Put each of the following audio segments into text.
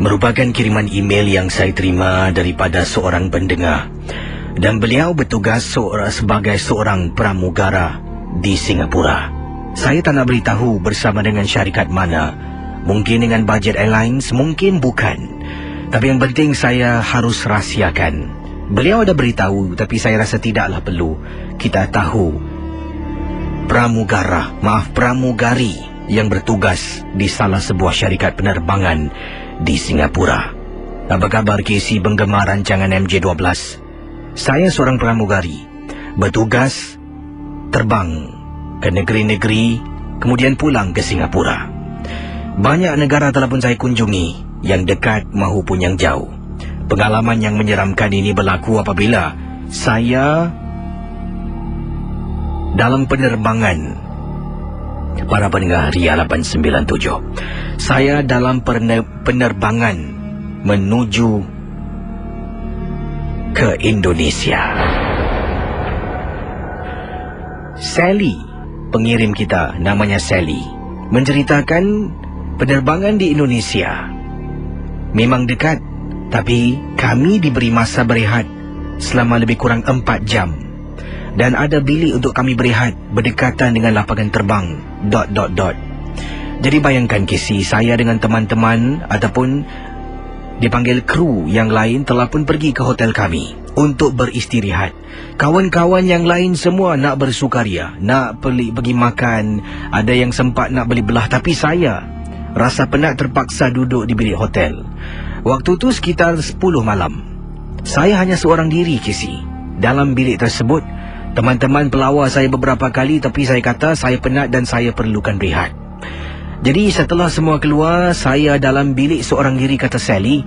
merupakan kiriman email yang saya terima daripada seorang pendengar, dan beliau bertugas sebagai seorang pramugara di Singapura. Saya tak nak beritahu bersama dengan syarikat mana, mungkin dengan Budget Airlines, mungkin bukan, tapi yang penting saya harus rahsiakan. Beliau ada beritahu, tapi saya rasa tidaklah perlu kita tahu pramugari yang bertugas di salah sebuah syarikat penerbangan di Singapura. Apa khabar KC penggemar rancangan MJ12? Saya seorang pramugari, bertugas terbang ke negeri-negeri, kemudian pulang ke Singapura. Banyak negara telah pun saya kunjungi, yang dekat maupun yang jauh. Pengalaman yang menyeramkan ini berlaku apabila saya dalam penerbangan. Para pendengar Ria 897, saya dalam penerbangan menuju ke Indonesia. Sally, pengirim kita, namanya Sally, menceritakan penerbangan di Indonesia memang dekat, tapi kami diberi masa berehat selama lebih kurang 4 jam. Dan ada bilik untuk kami berehat berdekatan dengan lapangan terbang ... Jadi bayangkan KC, saya dengan teman-teman ataupun dipanggil kru yang lain telah pun pergi ke hotel kami untuk beristirahat. Kawan-kawan yang lain semua nak bersukaria, nak pergi makan, ada yang sempat nak beli belah, tapi saya rasa penat terpaksa duduk di bilik hotel. Waktu tu sekitar 10 malam. Saya hanya seorang diri KC dalam bilik tersebut. Teman-teman pelawar saya beberapa kali, tapi saya kata saya penat dan saya perlukan rehat. Jadi setelah semua keluar, saya dalam bilik seorang diri, kata Sally.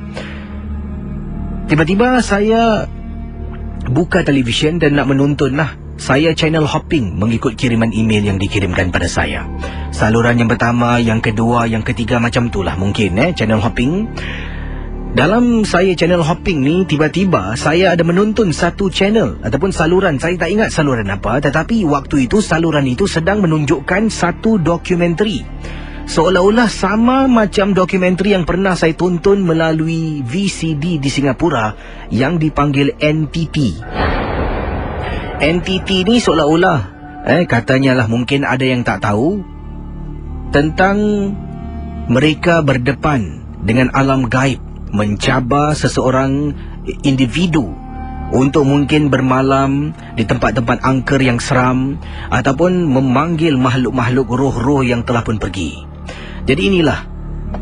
Tiba-tiba saya buka televisyen dan nak menonton lah. Saya channel hopping mengikut kiriman email yang dikirimkan pada saya. Saluran yang pertama, yang kedua, yang ketiga, macam itulah mungkin channel hopping. Dalam saya channel hopping ni, tiba-tiba saya ada menonton satu channel ataupun saluran. Saya tak ingat saluran apa, tetapi waktu itu saluran itu sedang menunjukkan satu dokumentari. Seolah-olah sama macam dokumentari yang pernah saya tonton melalui VCD di Singapura yang dipanggil NTT. NTT ni seolah-olah katanya lah, mungkin ada yang tak tahu tentang mereka berdepan dengan alam gaib, mencabar seseorang individu untuk mungkin bermalam di tempat-tempat angker yang seram ataupun memanggil makhluk-makhluk roh-roh yang telah pun pergi. Jadi inilah,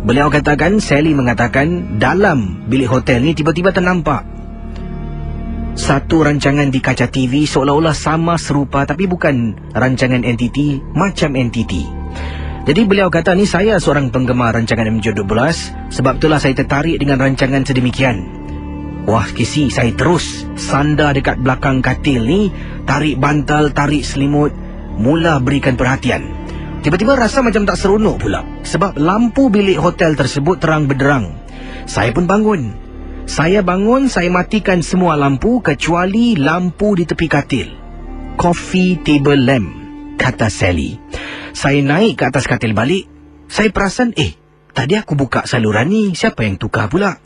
beliau katakan, Sally mengatakan, dalam bilik hotel ni tiba-tiba ternampak satu rancangan di kaca TV seolah-olah sama serupa, tapi bukan rancangan NTT, macam NTT. Jadi beliau kata, ni saya seorang penggemar rancangan MJ12, sebab itulah saya tertarik dengan rancangan sedemikian. Wah KC, saya terus sandar dekat belakang katil ni, tarik bantal, tarik selimut, mula berikan perhatian. Tiba-tiba rasa macam tak seronok pula, sebab lampu bilik hotel tersebut terang benderang. Saya pun bangun. Saya matikan semua lampu kecuali lampu di tepi katil. Coffee table lamp, kata Sally. Saya naik ke atas katil balik. Saya perasan, tadi aku buka saluran ni, siapa yang tukar pula?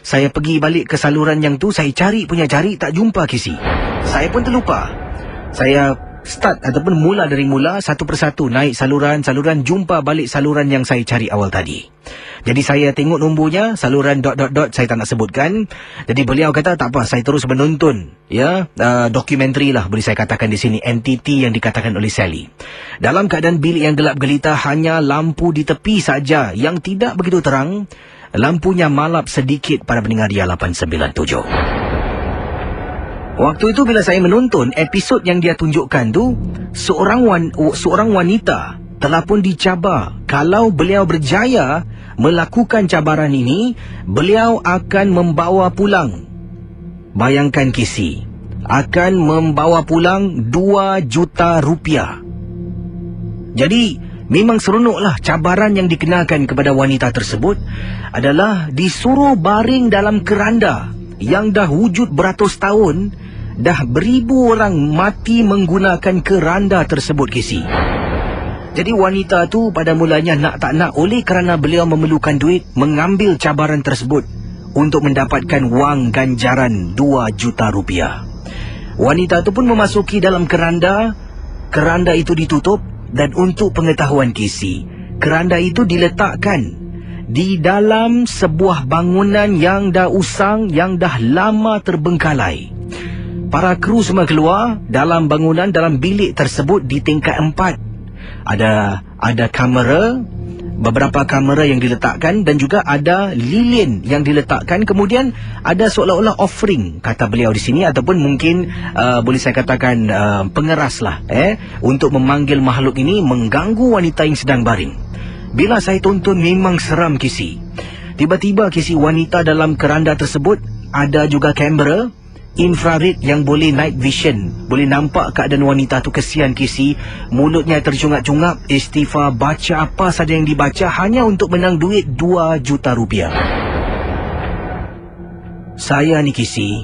Saya pergi balik ke saluran yang tu, saya cari, tak jumpa KC. Saya pun terlupa. Saya start ataupun mula dari mula, satu persatu naik saluran, jumpa balik saluran yang saya cari awal tadi. Jadi saya tengok nombornya, saluran ... saya tak nak sebutkan. Jadi beliau kata, tak apa, saya terus menonton dokumentari lah, boleh saya katakan di sini, NTT yang dikatakan oleh Sally. Dalam keadaan bilik yang gelap gelita, hanya lampu di tepi saja yang tidak begitu terang. Lampunya malap sedikit, para pendengar Ria 897. Waktu itu bila saya menonton episod yang dia tunjukkan tu, seorang wanita telah pun dicabar. Kalau beliau berjaya melakukan cabaran ini, beliau akan membawa pulang, bayangkan KC, akan membawa pulang 2 juta rupiah. Jadi memang seronoklah. Cabaran yang dikenakan kepada wanita tersebut adalah disuruh baring dalam keranda yang dah wujud beratus tahun. Dah beribu orang mati menggunakan keranda tersebut KC. Jadi wanita tu pada mulanya nak tak nak, oleh kerana beliau memerlukan duit, mengambil cabaran tersebut untuk mendapatkan wang ganjaran 2 juta rupiah. Wanita tu pun memasuki dalam keranda. Keranda itu ditutup, dan untuk pengetahuan Casey, keranda itu diletakkan di dalam sebuah bangunan yang dah usang, yang dah lama terbengkalai. Para kru semua keluar dalam bangunan, dalam bilik tersebut di tingkat 4. Ada kamera, beberapa kamera yang diletakkan, dan juga ada lilin yang diletakkan. Kemudian ada seolah-olah offering, kata beliau di sini, ataupun mungkin boleh saya katakan pengeras lah, untuk memanggil makhluk ini mengganggu wanita yang sedang baring. Bila saya tonton memang seram, Casey. Tiba-tiba, Casey, wanita dalam keranda tersebut ada juga kamera infrared yang boleh night vision, boleh nampak keadaan wanita tu. Kesian, Casey, mulutnya tercungap-cungap, istighfar, baca apa saja yang dibaca hanya untuk menang duit 2 juta rupiah. Saya ni, Casey,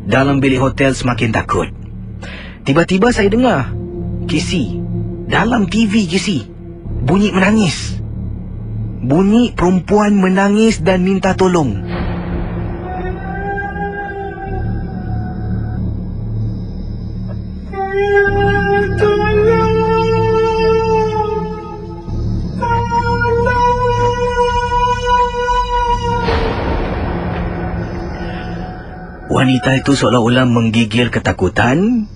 dalam bilik hotel semakin takut. Tiba-tiba saya dengar, Casey, dalam TV, Casey, bunyi menangis. Bunyi perempuan menangis dan minta tolong. Wanita itu seolah-olah menggigil ketakutan.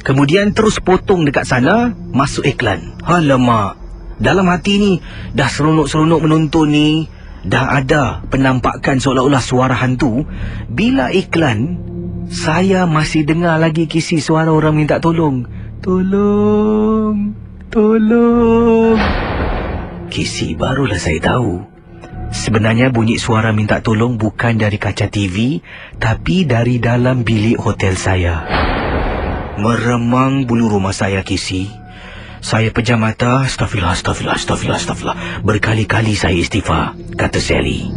Kemudian terus potong dekat sana, masuk iklan. Alamak, dalam hati ni dah seronok-seronok menonton ni, dah ada penampakan seolah-olah suara hantu. Bila iklan, saya masih dengar lagi kisi suara orang minta tolong. Tolong, tolong. Kisi, barulah saya tahu, sebenarnya bunyi suara minta tolong bukan dari kaca TV, tapi dari dalam bilik hotel saya. Meremang bulu rumah saya, Casey. Saya pejam mata, astagfirullah, astagfirullah, astagfirullah, astagfirullah. Berkali-kali saya istighfar, kata Sally.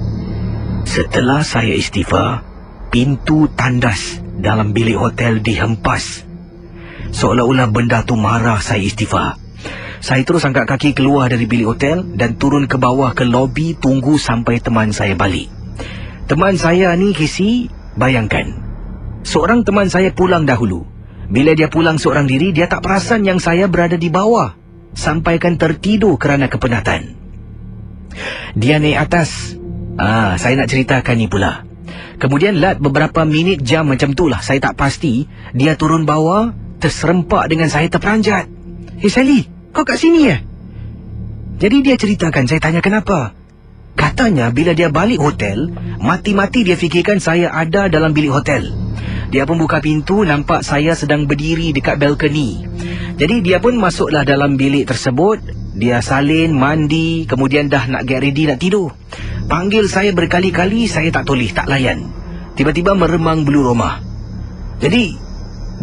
Setelah saya istighfar, pintu tandas dalam bilik hotel dihempas. Seolah-olah benda tu marah saya istighfar. Saya terus angkat kaki keluar dari bilik hotel dan turun ke bawah ke lobi, tunggu sampai teman saya balik. Teman saya ni, Casey, bayangkan, seorang teman saya pulang dahulu. Bila dia pulang seorang diri, dia tak perasan yang saya berada di bawah, sampaikan tertidur kerana kepenatan. Dia naik atas. Saya nak ceritakan ni pula. Kemudian lat beberapa minit, jam macam tu lah, saya tak pasti, dia turun bawah, terserempak dengan saya, terperanjat. "Hey Sally, kau kat sini ya?" Jadi dia ceritakan, saya tanya kenapa. Katanya bila dia balik hotel, mati-mati dia fikirkan saya ada dalam bilik hotel. Dia pun buka pintu, nampak saya sedang berdiri dekat balkoni. Jadi dia pun masuklah dalam bilik tersebut. Dia salin, mandi, kemudian dah nak get ready nak tidur. Panggil saya berkali-kali, saya tak toleh, tak layan. Tiba-tiba meremang bulu rumah. Jadi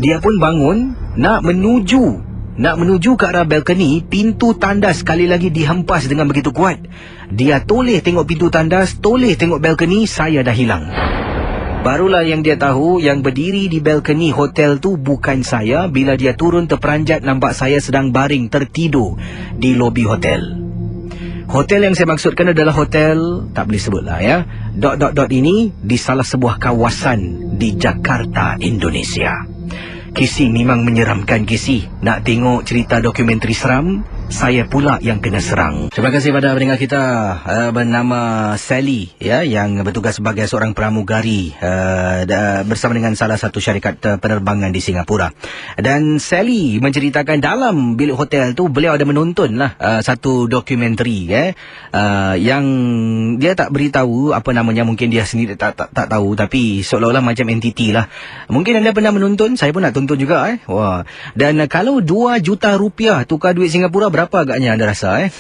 dia pun bangun, nak menuju ke arah balkoni. Pintu tandas sekali lagi dihempas dengan begitu kuat. Dia toleh tengok pintu tandas, toleh tengok balkoni, saya dah hilang. Barulah yang dia tahu yang berdiri di balkoni hotel tu bukan saya. Bila dia turun terperanjat, nampak saya sedang baring tertidur di lobi hotel. Hotel yang saya maksudkan adalah hotel, tak boleh sebut lah ya, ... ini di salah sebuah kawasan di Jakarta, Indonesia. Casey, memang menyeramkan, Casey. Nak tengok cerita dokumentari seram, saya pula yang kena serang. Terima kasih pada pendengar kita bernama Sally ya, yang bertugas sebagai seorang pramugari bersama dengan salah satu syarikat penerbangan di Singapura. Dan Sally menceritakan dalam bilik hotel tu beliau ada menonton lah satu dokumentari yang dia tak beritahu apa namanya, mungkin dia sendiri tak tahu, tapi seolah-olah macam entiti lah. Mungkin anda pernah menonton, saya pun nak tonton juga Wah. Dan kalau 2 juta rupiah tukar duit Singapura, berapa agaknya anda rasa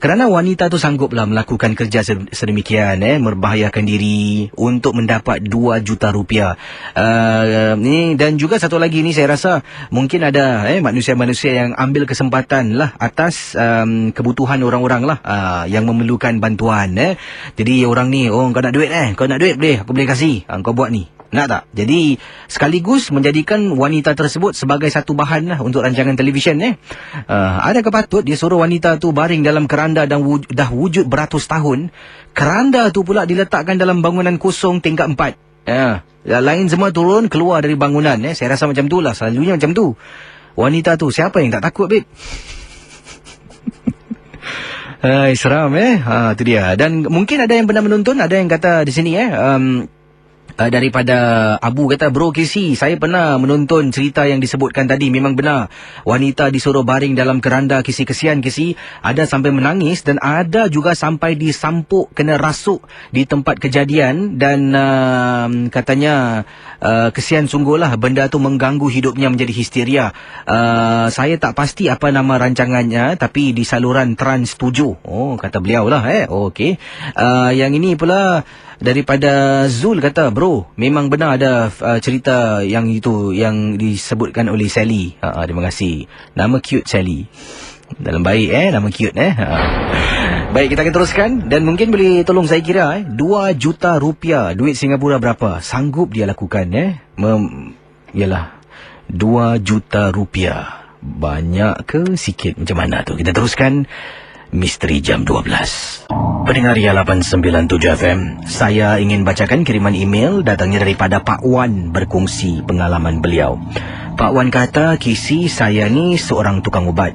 kerana wanita tu sangguplah melakukan kerja sedemikian membahayakan diri untuk mendapat 2 juta rupiah ni. Dan juga satu lagi ni, saya rasa mungkin ada manusia-manusia yang ambil kesempatan lah atas kebutuhan orang-orang lah yang memerlukan bantuan. Jadi orang ni, kau nak duit boleh, aku boleh kasih, kau buat ni. Nak tak? Jadi sekaligus menjadikan wanita tersebut sebagai satu bahan lah untuk rancangan televisyen. Adakah patut dia suruh wanita tu baring dalam keranda dan dah wujud beratus tahun? Keranda tu pula diletakkan dalam bangunan kosong tingkat 4. Lain semua turun keluar dari bangunan. Saya rasa macam tu lah. Selalunya macam tu. Wanita tu siapa yang tak takut, babe? Seram tu dia. Dan mungkin ada yang pernah menonton, ada yang kata di sini daripada Abu kata, bro KC, saya pernah menonton cerita yang disebutkan tadi. Memang benar, wanita disuruh baring dalam keranda. KC, kesian KC, ada sampai menangis dan ada juga sampai disampuk, kena rasuk di tempat kejadian. Dan katanya kesian sungguhlah, benda tu mengganggu hidupnya menjadi histeria. Saya tak pasti apa nama rancangannya, tapi di saluran Trans 7. Kata beliau lah. Okey. Yang ini pula daripada Zul kata, bro, memang benar ada cerita yang itu yang disebutkan oleh Sally. Terima kasih. Nama cute Sally. Dalam baik nama cute Baik, kita akan teruskan. Dan mungkin boleh tolong saya kira 2 juta rupiah, duit Singapura berapa sanggup dia lakukan? Yalah, 2 juta rupiah. Banyak ke sikit, macam mana tu? Kita teruskan Misteri Jam 12. Pendengar Ria 897 FM, saya ingin bacakan kiriman email datangnya daripada Pak Wan berkongsi pengalaman beliau. Pak Wan kata, KC, saya ni seorang tukang ubat.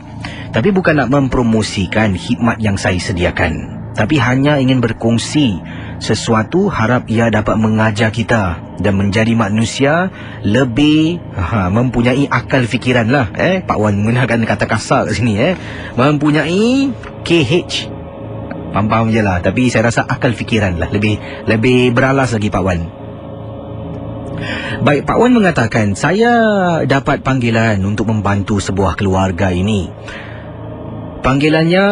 Tapi bukan nak mempromosikan khidmat yang saya sediakan, tapi hanya ingin berkongsi sesuatu, harap ia dapat mengajar kita dan menjadi manusia lebih mempunyai akal fikiran lah. Pak Wan menggunakan kata kasar kat sini. Mempunyai KH. Faham-faham je lah. Tapi saya rasa akal fikiran lah. Lebih beralas lagi Pak Wan. Baik, Pak Wan mengatakan, saya dapat panggilan untuk membantu sebuah keluarga ini. Panggilannya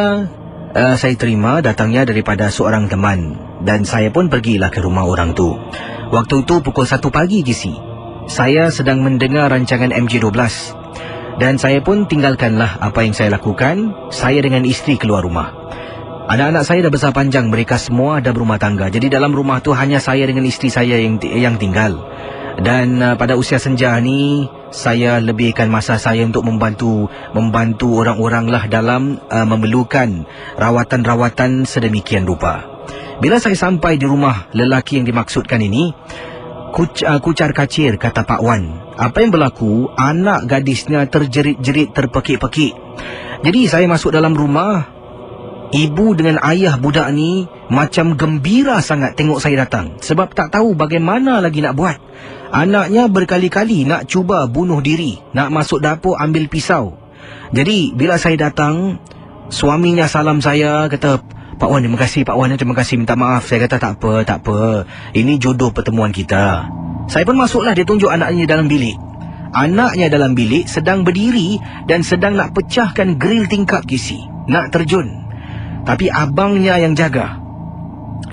saya terima datangnya daripada seorang teman. Dan saya pun pergilah ke rumah orang tu. Waktu itu pukul 1 pagi KC. Saya sedang mendengar rancangan MJ12. Dan saya pun tinggalkanlah apa yang saya lakukan. Saya dengan isteri keluar rumah. Anak-anak saya dah besar panjang. Mereka semua dah berumah tangga. Jadi dalam rumah tu hanya saya dengan isteri saya yang tinggal. Dan pada usia senja ni, saya lebihkan masa saya untuk membantu orang-orang lah dalam memerlukan rawatan-rawatan sedemikian rupa. Bila saya sampai di rumah lelaki yang dimaksudkan ini, kucar-kacir, kata Pak Wan. Apa yang berlaku? Anak gadisnya terjerit-jerit, terpekik-pekik. Jadi saya masuk dalam rumah. Ibu dengan ayah budak ni macam gembira sangat tengok saya datang. Sebab tak tahu bagaimana lagi nak buat. Anaknya berkali-kali nak cuba bunuh diri, nak masuk dapur ambil pisau. Jadi bila saya datang, suaminya salam saya, kata, Pak Wan, terima kasih Pak Wan, terima kasih, minta maaf. Saya kata tak apa. Ini jodoh pertemuan kita. Saya pun masuklah, dia tunjuk anaknya dalam bilik. Anaknya dalam bilik sedang berdiri dan sedang nak pecahkan grill tingkap KC, nak terjun. Tapi abangnya yang jaga.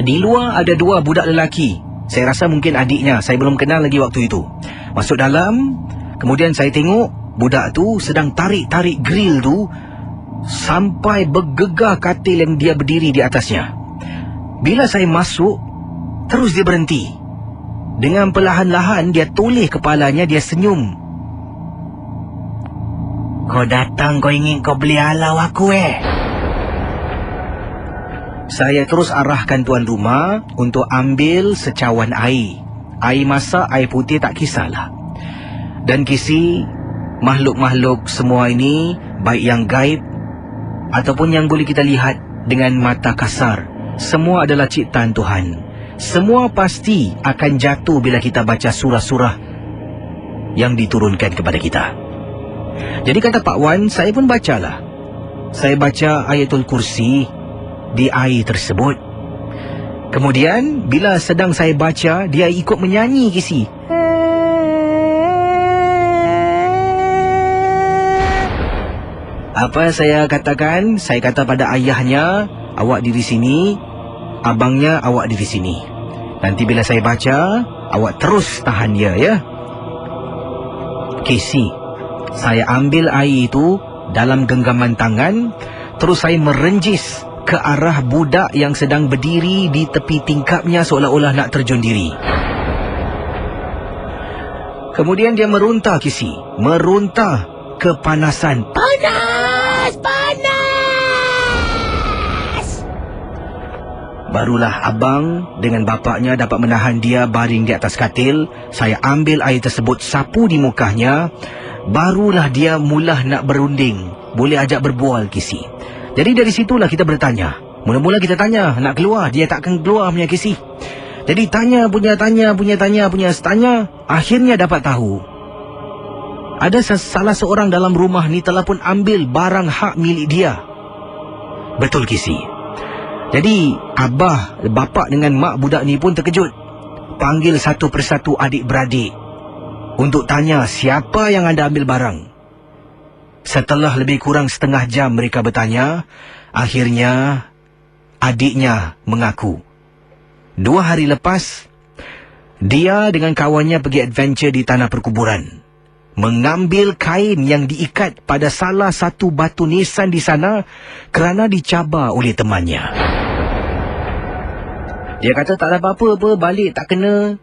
Di luar ada 2 budak lelaki. Saya rasa mungkin adiknya, saya belum kenal lagi waktu itu. Masuk dalam, kemudian saya tengok budak tu sedang tarik-tarik grill tu sampai bergegar katil yang dia berdiri di atasnya. Bila saya masuk, terus dia berhenti. Dengan perlahan-lahan dia toleh kepalanya, dia senyum. Kau datang, kau ingin kau beli halau aku Saya terus arahkan tuan rumah untuk ambil secawan air. Air masak, air putih, tak kisahlah. Dan KC, makhluk-makhluk semua ini, baik yang gaib ataupun yang boleh kita lihat dengan mata kasar, semua adalah ciptaan Tuhan. Semua pasti akan jatuh bila kita baca surah-surah yang diturunkan kepada kita. Jadi kata Pak Wan, saya pun bacalah. Saya baca Ayatul Kursi di air tersebut. Kemudian bila sedang saya baca, dia ikut menyanyi KC. Apa saya katakan? Saya kata pada ayahnya, awak diri sini, abangnya awak diri sini. Nanti bila saya baca, awak terus tahan dia, ya. KC, saya ambil air itu dalam genggaman tangan, terus saya merenjis ke arah budak yang sedang berdiri di tepi tingkapnya seolah-olah nak terjun diri. Kemudian dia meruntah, Kisi. Meruntah kepanasan. Panas! Panas! Barulah abang dengan bapaknya dapat menahan dia baring di atas katil. Saya ambil air tersebut, sapu di mukanya. Barulah dia mula nak berunding. Boleh ajak berbual, Kisi. Jadi dari situlah kita bertanya. Mula-mula kita tanya, nak keluar. Dia takkan keluar punya, Kisi. Jadi tanya. Akhirnya dapat tahu. Ada salah seorang dalam rumah ni telah pun ambil barang hak milik dia. Betul, Kisi. Jadi bapak dengan mak budak ni pun terkejut. Panggil satu persatu adik-beradik untuk tanya siapa yang anda ambil barang. Setelah lebih kurang setengah jam mereka bertanya, akhirnya adiknya mengaku. 2 hari lepas, dia dengan kawannya pergi adventure di tanah perkuburan. Mengambil kain yang diikat pada salah satu batu nisan di sana kerana dicabar oleh temannya. Dia kata tak ada apa-apa, balik tak kena.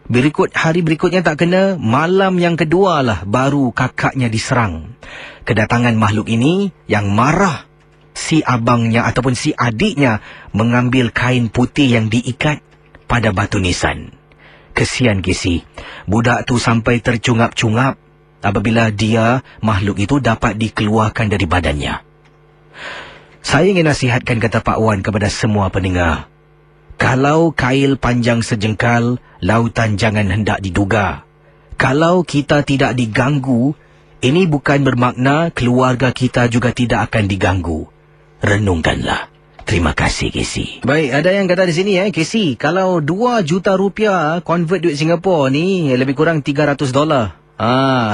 Hari berikutnya tak kena. Malam yang kedua lah baru kakaknya diserang. Kedatangan makhluk ini yang marah. Si abangnya ataupun si adiknya mengambil kain putih yang diikat pada batu nisan. Kesian, Kisi. Budak tu sampai tercungap-cungap apabila makhluk itu dapat dikeluarkan dari badannya. Saya ingin nasihatkan, kata Pak Wan, kepada semua pendengar. Kalau kail panjang sejengkal, lautan jangan hendak diduga. Kalau kita tidak diganggu, ini bukan bermakna keluarga kita juga tidak akan diganggu. Renungkanlah. Terima kasih, Kisi. Baik, ada yang kata di sini, Kisi, kalau 2 juta rupiah convert duit Singapura ni lebih kurang $300.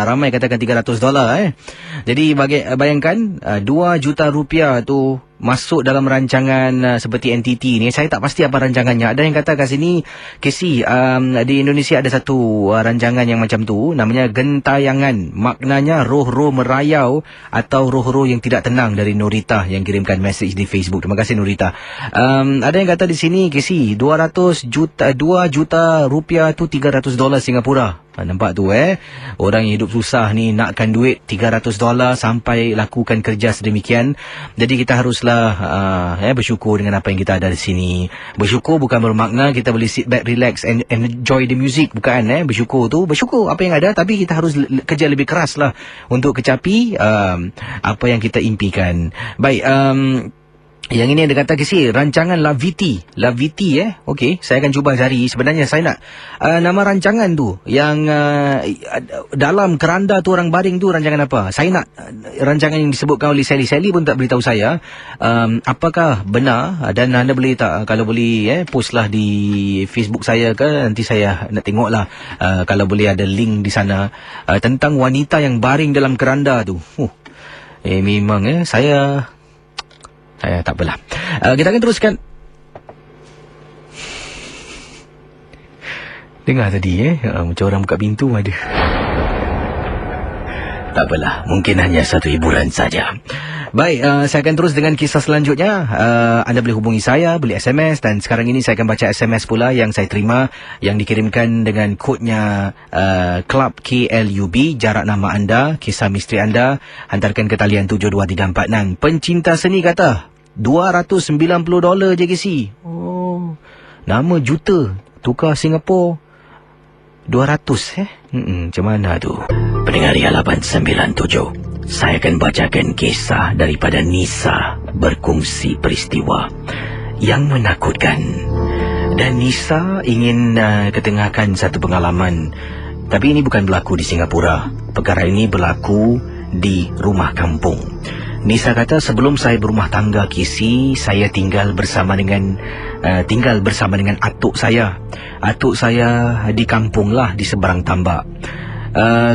Ramai katakan $300. Jadi bayangkan 2 juta rupiah tu masuk dalam rancangan seperti NTT ni. Saya tak pasti apa rancangannya. Ada yang kata kat sini, Kisi, di Indonesia ada satu rancangan yang macam tu, namanya Gentayangan. Maknanya roh-roh merayau atau roh-roh yang tidak tenang, dari Norita yang kirimkan message di Facebook. Terima kasih, Norita. Ada yang kata di sini, Kisi, 2 juta rupiah tu $300 Singapura. Nampak tu orang yang hidup susah ni nakkan duit $300 sampai lakukan kerja sedemikian. Jadi kita haruslah bersyukur dengan apa yang kita ada di sini. Bersyukur bukan bermakna kita boleh sit back, relax and enjoy the music, bukan. Bersyukur apa yang ada, tapi kita harus kerja lebih keras lah untuk kecapi apa yang kita impikan. Baik, yang ini ada kata, Kisi, rancangan Laviti. Okey, saya akan cuba cari. Sebenarnya saya nak nama rancangan tu yang dalam keranda tu orang baring tu, rancangan apa? Saya nak rancangan yang disebutkan oleh Sally. Sally pun tak beritahu saya apakah benar, dan anda boleh tak, kalau boleh post lah di Facebook saya ke, nanti saya nak tengok lah kalau boleh ada link di sana tentang wanita yang baring dalam keranda tu. Memang saya tak apalah. Kita akan teruskan. Dengar tadi macam orang buka pintu ada. Tak apalah, mungkin hanya satu hiburan saja. Baik, saya akan terus dengan kisah selanjutnya. Anda boleh hubungi saya, boleh SMS, dan sekarang ini saya akan baca SMS pula yang saya terima, yang dikirimkan dengan kodnya Club KLUB, jarak nama anda, kisah misteri anda, hantarkan ke talian 72346. Pencinta seni kata $290 je, Kisi. Nama juta, tukar Singapura 200 macam mana tu? Pendengar Ria 897, saya akan bacakan kisah daripada Nisa berkongsi peristiwa yang menakutkan. Dan Nisa ingin ketengahkan satu pengalaman, tapi ini bukan berlaku di Singapura. Perkara ini berlaku di rumah kampung. Nisa kata, sebelum saya berumah tangga, Kisi, saya tinggal bersama dengan atuk saya. Atuk saya di kampung lah, di seberang tambak.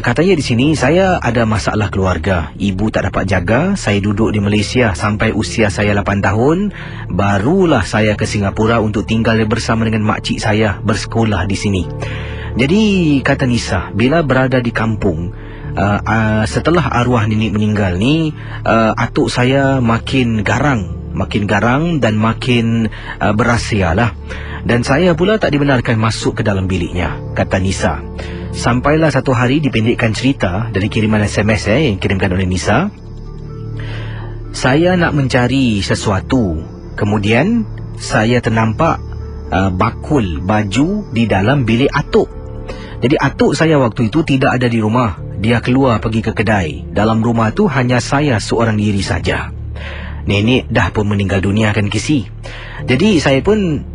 Katanya di sini saya ada masalah keluarga. Ibu tak dapat jaga. Saya duduk di Malaysia sampai usia saya 8 tahun. Barulah saya ke Singapura untuk tinggal bersama dengan makcik saya, bersekolah di sini. Jadi kata Nisa, bila berada di kampung, setelah arwah nenek meninggal ni, atuk saya makin garang, makin garang dan makin berahsia lah. Dan saya pula tak dibenarkan masuk ke dalam biliknya, kata Nisa. Sampailah satu hari, dipendekkan cerita dari kiriman SMS yang dikirimkan oleh Nisa. Saya nak mencari sesuatu. Kemudian saya ternampak bakul baju di dalam bilik atuk. Jadi atuk saya waktu itu tidak ada di rumah. Dia keluar pergi ke kedai. Dalam rumah tu hanya saya seorang diri saja. Nenek dah pun meninggal dunia kan Kisi. Jadi saya pun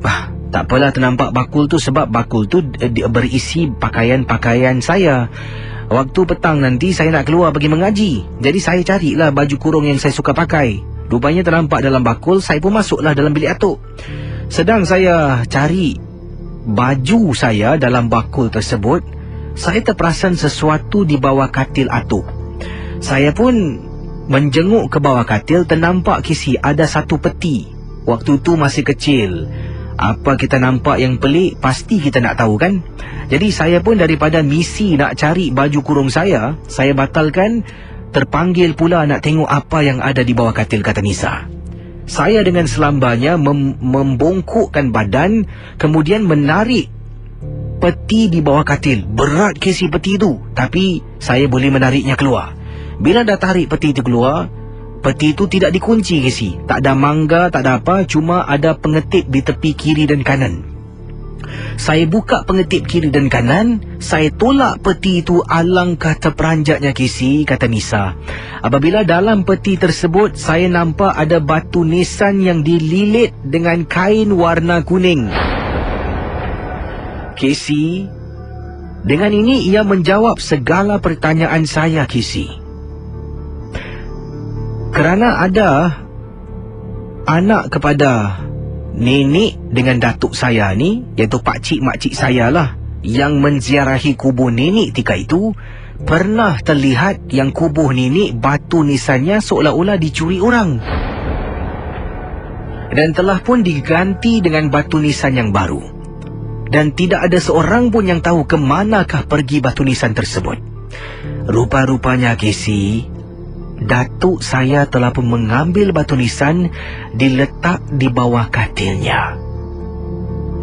tak apalah ternampak bakul tu, sebab bakul tu berisi pakaian-pakaian saya. Waktu petang nanti saya nak keluar pergi mengaji. Jadi saya carilah baju kurung yang saya suka pakai. Rupanya ternampak dalam bakul, saya pun masuklah dalam bilik atuk. Sedang saya cari baju saya dalam bakul tersebut, saya terperasan sesuatu di bawah katil atuk. Saya pun menjenguk ke bawah katil, ternampak Kisi ada satu peti. Waktu tu masih kecil. Apa kita nampak yang pelik, pasti kita nak tahu kan? Jadi saya pun daripada misi nak cari baju kurung saya batalkan, terpanggil pula nak tengok apa yang ada di bawah katil, kata Nisa. Saya dengan selambanya membongkokkan badan, kemudian menarik peti di bawah katil. Berat Kisi peti itu, tapi saya boleh menariknya keluar. Bila dah tarik peti itu keluar, peti itu tidak dikunci Kisi. Tak ada mangga, tak ada apa, cuma ada pengetip di tepi kiri dan kanan. Saya buka pengetip kiri dan kanan, saya tolak peti itu, alangkah terperanjatnya Kisi, kata Nisa. Apabila dalam peti tersebut, saya nampak ada batu nisan yang dililit dengan kain warna kuning. Kisi, dengan ini ia menjawab segala pertanyaan saya Kisi. Kerana ada anak kepada nenek dengan datuk saya ni, iaitu pakcik-makcik saya lah, yang menziarahi kubur nenek ketika itu, pernah terlihat yang kubur nenek batu nisannya seolah-olah dicuri orang. Dan telah pun diganti dengan batu nisan yang baru. Dan tidak ada seorang pun yang tahu ke manakah pergi batu nisan tersebut. Rupa-rupanya Kisi, datuk saya telah pun mengambil batu nisan, diletak di bawah katilnya.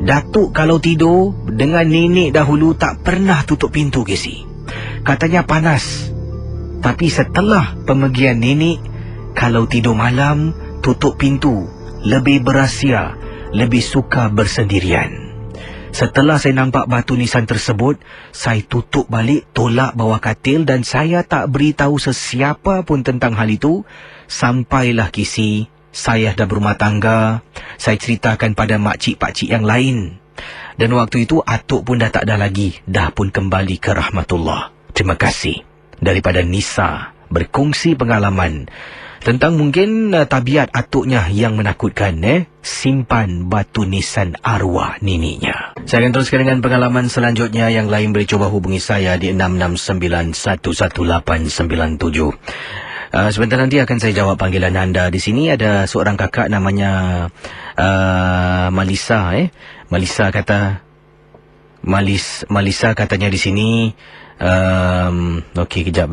Datuk kalau tidur dengan nenek dahulu tak pernah tutup pintu Kisi. Katanya panas. Tapi setelah pemergian nenek, kalau tidur malam tutup pintu, lebih berahsia, lebih suka bersendirian. Setelah saya nampak batu nisan tersebut, saya tutup balik, tolak bawah katil, dan saya tak beritahu sesiapa pun tentang hal itu. Sampailah Kisi, saya dah berumah tangga, saya ceritakan pada makcik-pakcik yang lain. Dan waktu itu atuk pun dah tak ada lagi, dah pun kembali ke rahmatullah. Terima kasih. Daripada Nisa, berkongsi pengalaman tentang mungkin tabiat atuknya yang menakutkan, simpan batu nisan arwah neneknya. Saya akan teruskan dengan pengalaman selanjutnya. Yang lain boleh cuba hubungi saya di 669-11897. Sebentar nanti akan saya jawab panggilan anda. Di sini ada seorang kakak namanya Malisa. Malisa kata, Malisa katanya di sini. Okey, kejap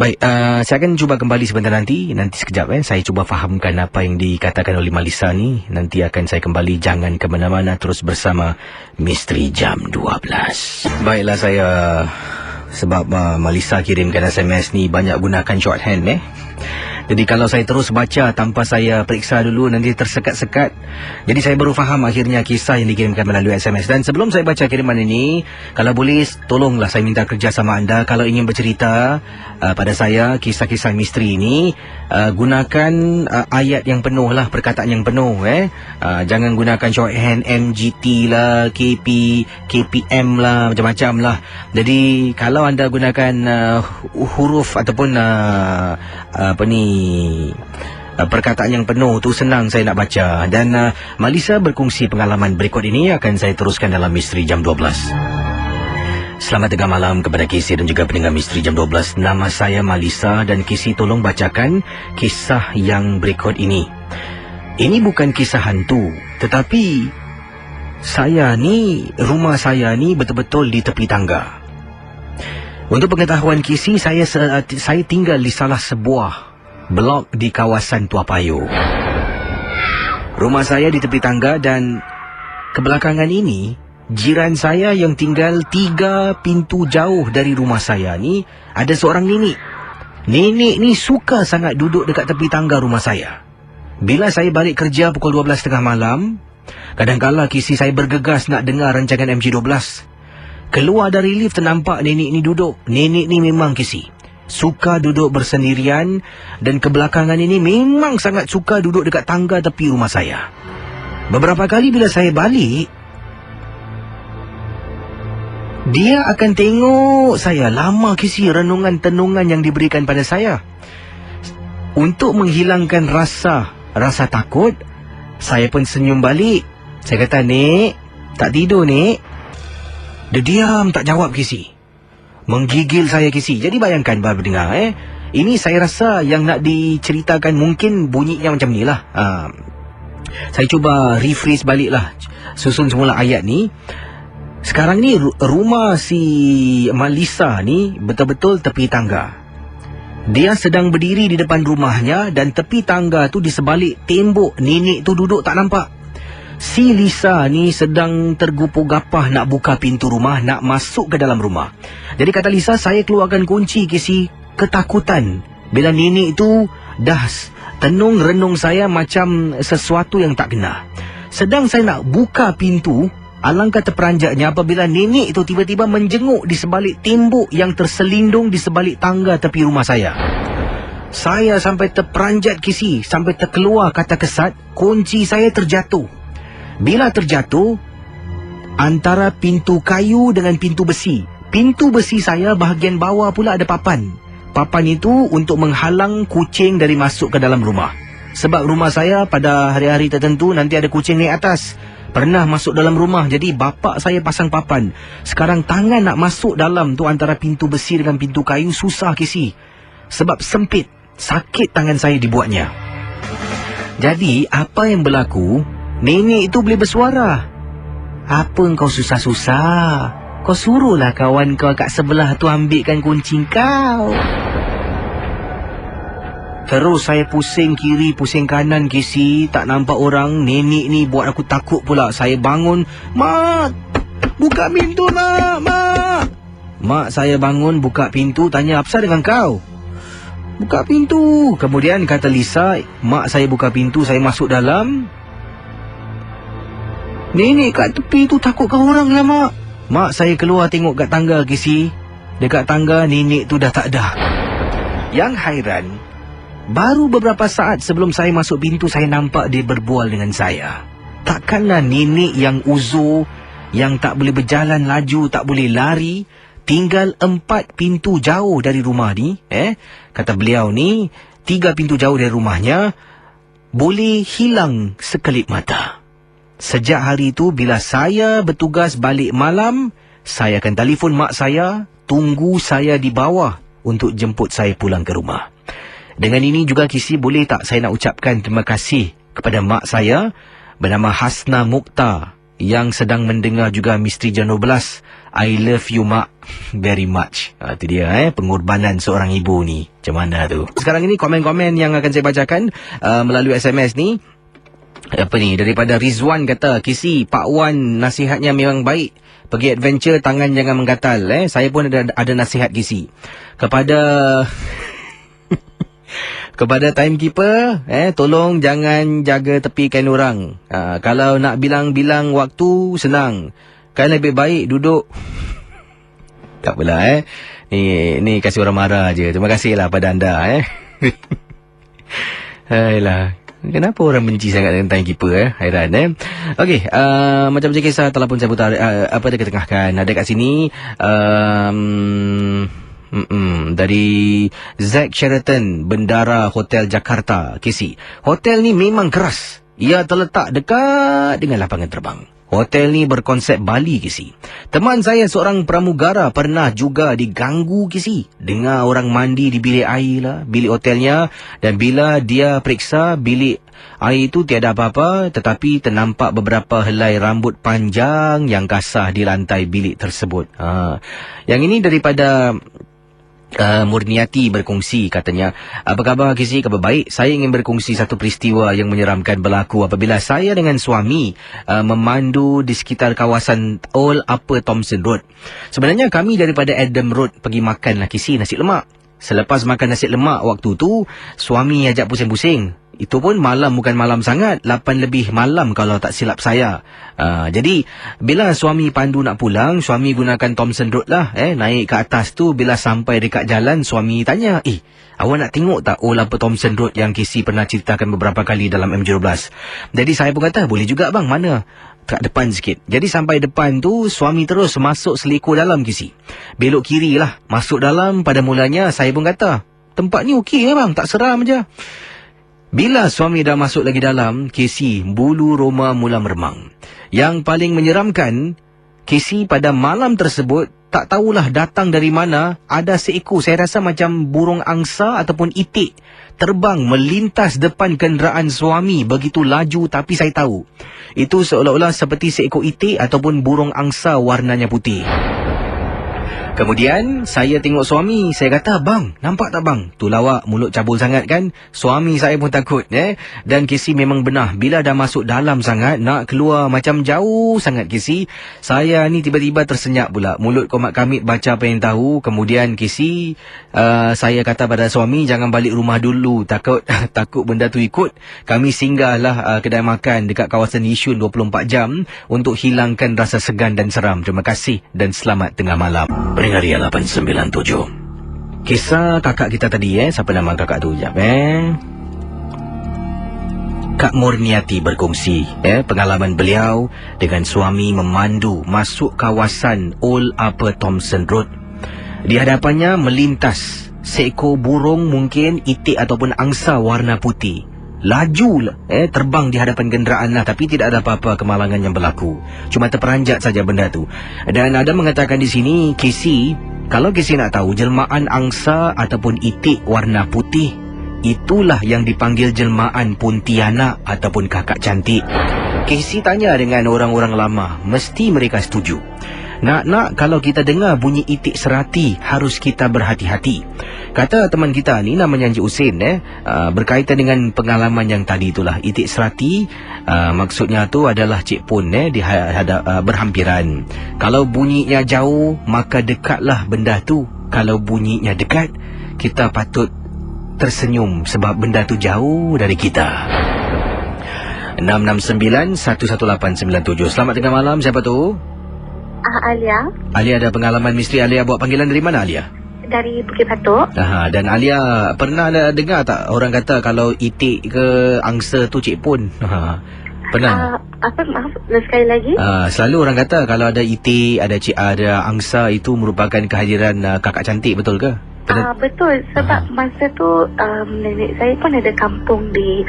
Baik, saya akan cuba kembali sebentar nanti sekejap saya cuba fahamkan apa yang dikatakan oleh Malisa ni. Nanti akan saya kembali, jangan ke mana-mana, terus bersama Misteri Jam 12. Baiklah, saya sebab Malisa kirimkan SMS ni banyak gunakan shorthand Jadi kalau saya terus baca tanpa saya periksa dulu, nanti tersekat-sekat. Jadi saya baru faham akhirnya kisah yang dikirimkan melalui SMS. Dan sebelum saya baca kiriman ini, kalau boleh tolonglah saya minta kerjasama anda. Kalau ingin bercerita pada saya kisah-kisah misteri ini, gunakan ayat yang penuh lah, perkataan yang penuh. Jangan gunakan shorthand MGT lah, KP, KPM lah, macam-macam lah. Jadi kalau anda gunakan huruf ataupun perkataan yang penuh tu, senang saya nak baca. Dan Malisa berkongsi pengalaman berikut ini akan saya teruskan dalam Misteri Jam 12. Selamat tengah malam kepada Kisi dan juga pendengar Misteri Jam 12. Nama saya Malisa dan Kisi tolong bacakan kisah yang berikut ini. Ini bukan kisah hantu, tetapi rumah saya ni betul-betul di tepi tangga. Untuk pengetahuan Kisi, saya tinggal di salah sebuah blok di kawasan Tua Payoh. Rumah saya di tepi tangga dan kebelakangan ini, jiran saya yang tinggal 3 pintu jauh dari rumah saya ni, ada seorang nenek. Nenek ni suka sangat duduk dekat tepi tangga rumah saya. Bila saya balik kerja pukul 12.30 malam, kadang-kala kisi saya bergegas nak dengar rancangan MJ12. Keluar dari lift ternampak nenek ni duduk. Nenek ni memang kisi suka duduk bersendirian dan kebelakangan ini memang sangat suka duduk dekat tangga tepi rumah saya. Beberapa kali bila saya balik, dia akan tengok saya. Lama kisi renungan-tenungan yang diberikan pada saya. Untuk menghilangkan rasa takut, saya pun senyum balik. Saya kata, "Nek, tak tidur, Nek?" Dia diam, tak jawab kisi. Menggigil saya kisi. Jadi bayangkan baru dengar, ini saya rasa yang nak diceritakan mungkin bunyinya macam ni lah. Saya cuba rephrase balik lah, susun semula ayat ni. Sekarang ni rumah si Malisa ni betul-betul tepi tangga. Dia sedang berdiri di depan rumahnya dan tepi tangga tu di sebalik tembok nenek tu duduk tak nampak. Si Lisa ni sedang tergupu-gapah nak buka pintu rumah, nak masuk ke dalam rumah. Jadi kata Lisa, saya keluarkan kunci kisi ketakutan bila nenek itu dah tenung renung saya macam sesuatu yang tak kena. Sedang saya nak buka pintu, alangkah terperanjatnya apabila nenek itu tiba-tiba menjenguk di sebalik tembok yang terselindung di sebalik tangga tepi rumah saya. Saya sampai terperanjat kisi, sampai terkeluar kata kesat, kunci saya terjatuh. Bila terjatuh, antara pintu kayu dengan pintu besi. Pintu besi saya bahagian bawah pula ada papan. Papan itu untuk menghalang kucing dari masuk ke dalam rumah. Sebab rumah saya pada hari-hari tertentu nanti ada kucing naik atas. Pernah masuk dalam rumah, jadi bapak saya pasang papan. Sekarang tangan nak masuk dalam tu antara pintu besi dengan pintu kayu susah kisi. Sebab sempit, sakit tangan saya dibuatnya. Jadi apa yang berlaku, nenek itu boleh bersuara. "Apa kau susah-susah? Kau suruhlah kawan kau kat sebelah tu ambilkan kunci kau." Terus saya pusing kiri, pusing kanan kisi, tak nampak orang. Nenek ni buat aku takut pula. Saya bangun, "Mak, buka pintu, Mak, Mak." Mak saya bangun, buka pintu, tanya, "Apa dengan kau?" "Buka pintu." Kemudian kata Lisa, mak saya buka pintu, saya masuk dalam. "Nenek kat tepi tu takut kau orang lah, Mak." Mak saya keluar tengok kat tangga kisi. Dekat tangga nenek tu dah tak ada. Yang hairan, baru beberapa saat sebelum saya masuk pintu, saya nampak dia berbual dengan saya. Takkanlah nenek yang uzur, yang tak boleh berjalan laju, tak boleh lari, tinggal 4 pintu jauh dari rumah ni, kata beliau ni, 3 pintu jauh dari rumahnya, boleh hilang sekelip mata. Sejak hari itu, bila saya bertugas balik malam, saya akan telefon mak saya, tunggu saya di bawah untuk jemput saya pulang ke rumah. Dengan ini juga kisi, boleh tak saya nak ucapkan terima kasih kepada mak saya bernama Hasna Mukhtar yang sedang mendengar juga Misteri Jam 12. I love you, Mak, very much. Itu dia, pengorbanan seorang ibu ni. Macam mana tu? Sekarang ini komen-komen yang akan saya bacakan melalui SMS ni. Apa ni, daripada Rizwan kata, "Kisi, Pak Wan nasihatnya memang baik. Pergi adventure, tangan jangan menggatal." Saya pun ada nasihat kisi kepada kepada timekeeper, tolong jangan jaga tepi kain orang. Kalau nak bilang-bilang waktu, senang. Kan lebih baik duduk. Tak apalah, Ni kasih orang marah je. Terima kasihlah pada anda, Ayolah. Kenapa orang benci sangat dengan timekeeper, Hairan, Okey, macam-macam kisah telah pun saya putar, apa dia ketengahkan. Ada kat sini, dari Zack Sheraton, Bendara Hotel Jakarta, KC. Hotel ni memang keras. Ia terletak dekat dengan lapangan terbang. Hotel ni berkonsep Bali, KC. Teman saya seorang pramugara pernah juga diganggu, KC. Dengar orang mandi di bilik air lah, bilik hotelnya. Dan bila dia periksa bilik air itu tiada apa-apa, tetapi ternampak beberapa helai rambut panjang yang kasar di lantai bilik tersebut. Yang ini daripada Murniati berkongsi, katanya, apa khabar Kisi? Khabar baik. Saya ingin berkongsi satu peristiwa yang menyeramkan berlaku apabila saya dengan suami memandu di sekitar kawasan Old Upper Thomson Road. Sebenarnya kami daripada Adam Road pergi makanlah Kisi nasi lemak. Selepas makan nasi lemak waktu tu, suami ajak pusing-pusing. Itu pun malam, bukan malam sangat, 8 lebih malam kalau tak silap saya. Jadi bila suami pandu nak pulang, suami gunakan Thomson Road lah, naik ke atas tu. Bila sampai dekat jalan, suami tanya, awak nak tengok tak Old Upper Thomson Road yang Kisi pernah ceritakan beberapa kali dalam MJ12? Jadi saya pun kata, boleh juga bang, mana? Kat depan sikit. Jadi sampai depan tu, suami terus masuk selekor dalam Kisi. Belok kiri lah, masuk dalam. Pada mulanya saya pun kata, tempat ni okey bang, tak seram je. Bila suami dah masuk lagi dalam, Kisi, bulu roma mula meremang. Yang paling menyeramkan, Kisi, pada malam tersebut, tak tahulah datang dari mana, ada seekor, saya rasa macam burung angsa ataupun itik, terbang melintas depan kenderaan suami begitu laju, tapi saya tahu itu seolah-olah seperti seekor itik ataupun burung angsa warnanya putih. Kemudian saya tengok suami, saya kata, bang, nampak tak bang? Tu lawak, mulut cabul sangat kan? Suami saya pun takut. Dan Kisi memang benar, bila dah masuk dalam sangat, nak keluar macam jauh sangat Kisi. Saya ni tiba-tiba tersenyap pula. Mulut komat kamit baca apa yang tahu. Kemudian Kisi, saya kata pada suami, jangan balik rumah dulu. Takut benda tu ikut. Kami singgahlah kedai makan dekat kawasan Yishun 24 jam untuk hilangkan rasa segan dan seram. Terima kasih dan selamat tengah malam. Ria 897. Kisah kakak kita tadi, siapa nama kakak tu? Kak Murniati berkongsi pengalaman beliau dengan suami memandu masuk kawasan Old Upper Thomson Road. Di hadapannya melintas seekor burung, mungkin itik ataupun angsa warna putih. Laju terbang di hadapan kenderaan lah, tapi tidak ada apa-apa kemalangan yang berlaku. Cuma terperanjat saja benda tu. Dan ada mengatakan di sini, Kisi, kalau Kisi nak tahu, jelmaan angsa ataupun itik warna putih, itulah yang dipanggil jelmaan Pontianak ataupun kakak cantik. Kisi tanya dengan orang-orang lama, mesti mereka setuju. Nak kalau kita dengar bunyi itik serati, harus kita berhati-hati. Kata teman kita ni, namanya Encik Husin, berkaitan dengan pengalaman yang tadi itulah. Itik serati, maksudnya tu adalah Cik Pun berhampiran. Kalau bunyinya jauh, maka dekatlah benda tu. Kalau bunyinya dekat, kita patut tersenyum sebab benda tu jauh dari kita. 669-11897. Selamat tengah malam, siapa tu? Alia. Alia ada pengalaman misteri. Alia buat panggilan dari mana, Alia? Dari Bukit Batok. Dan Alia pernah dengar tak orang kata kalau itik ke angsa tu Cik Pun? Pernah? Maaf, sekali lagi. Selalu orang kata kalau ada itik, ada angsa, itu merupakan kehadiran kakak cantik, betul ke? Betul, sebab masa tu nenek saya pun ada kampung di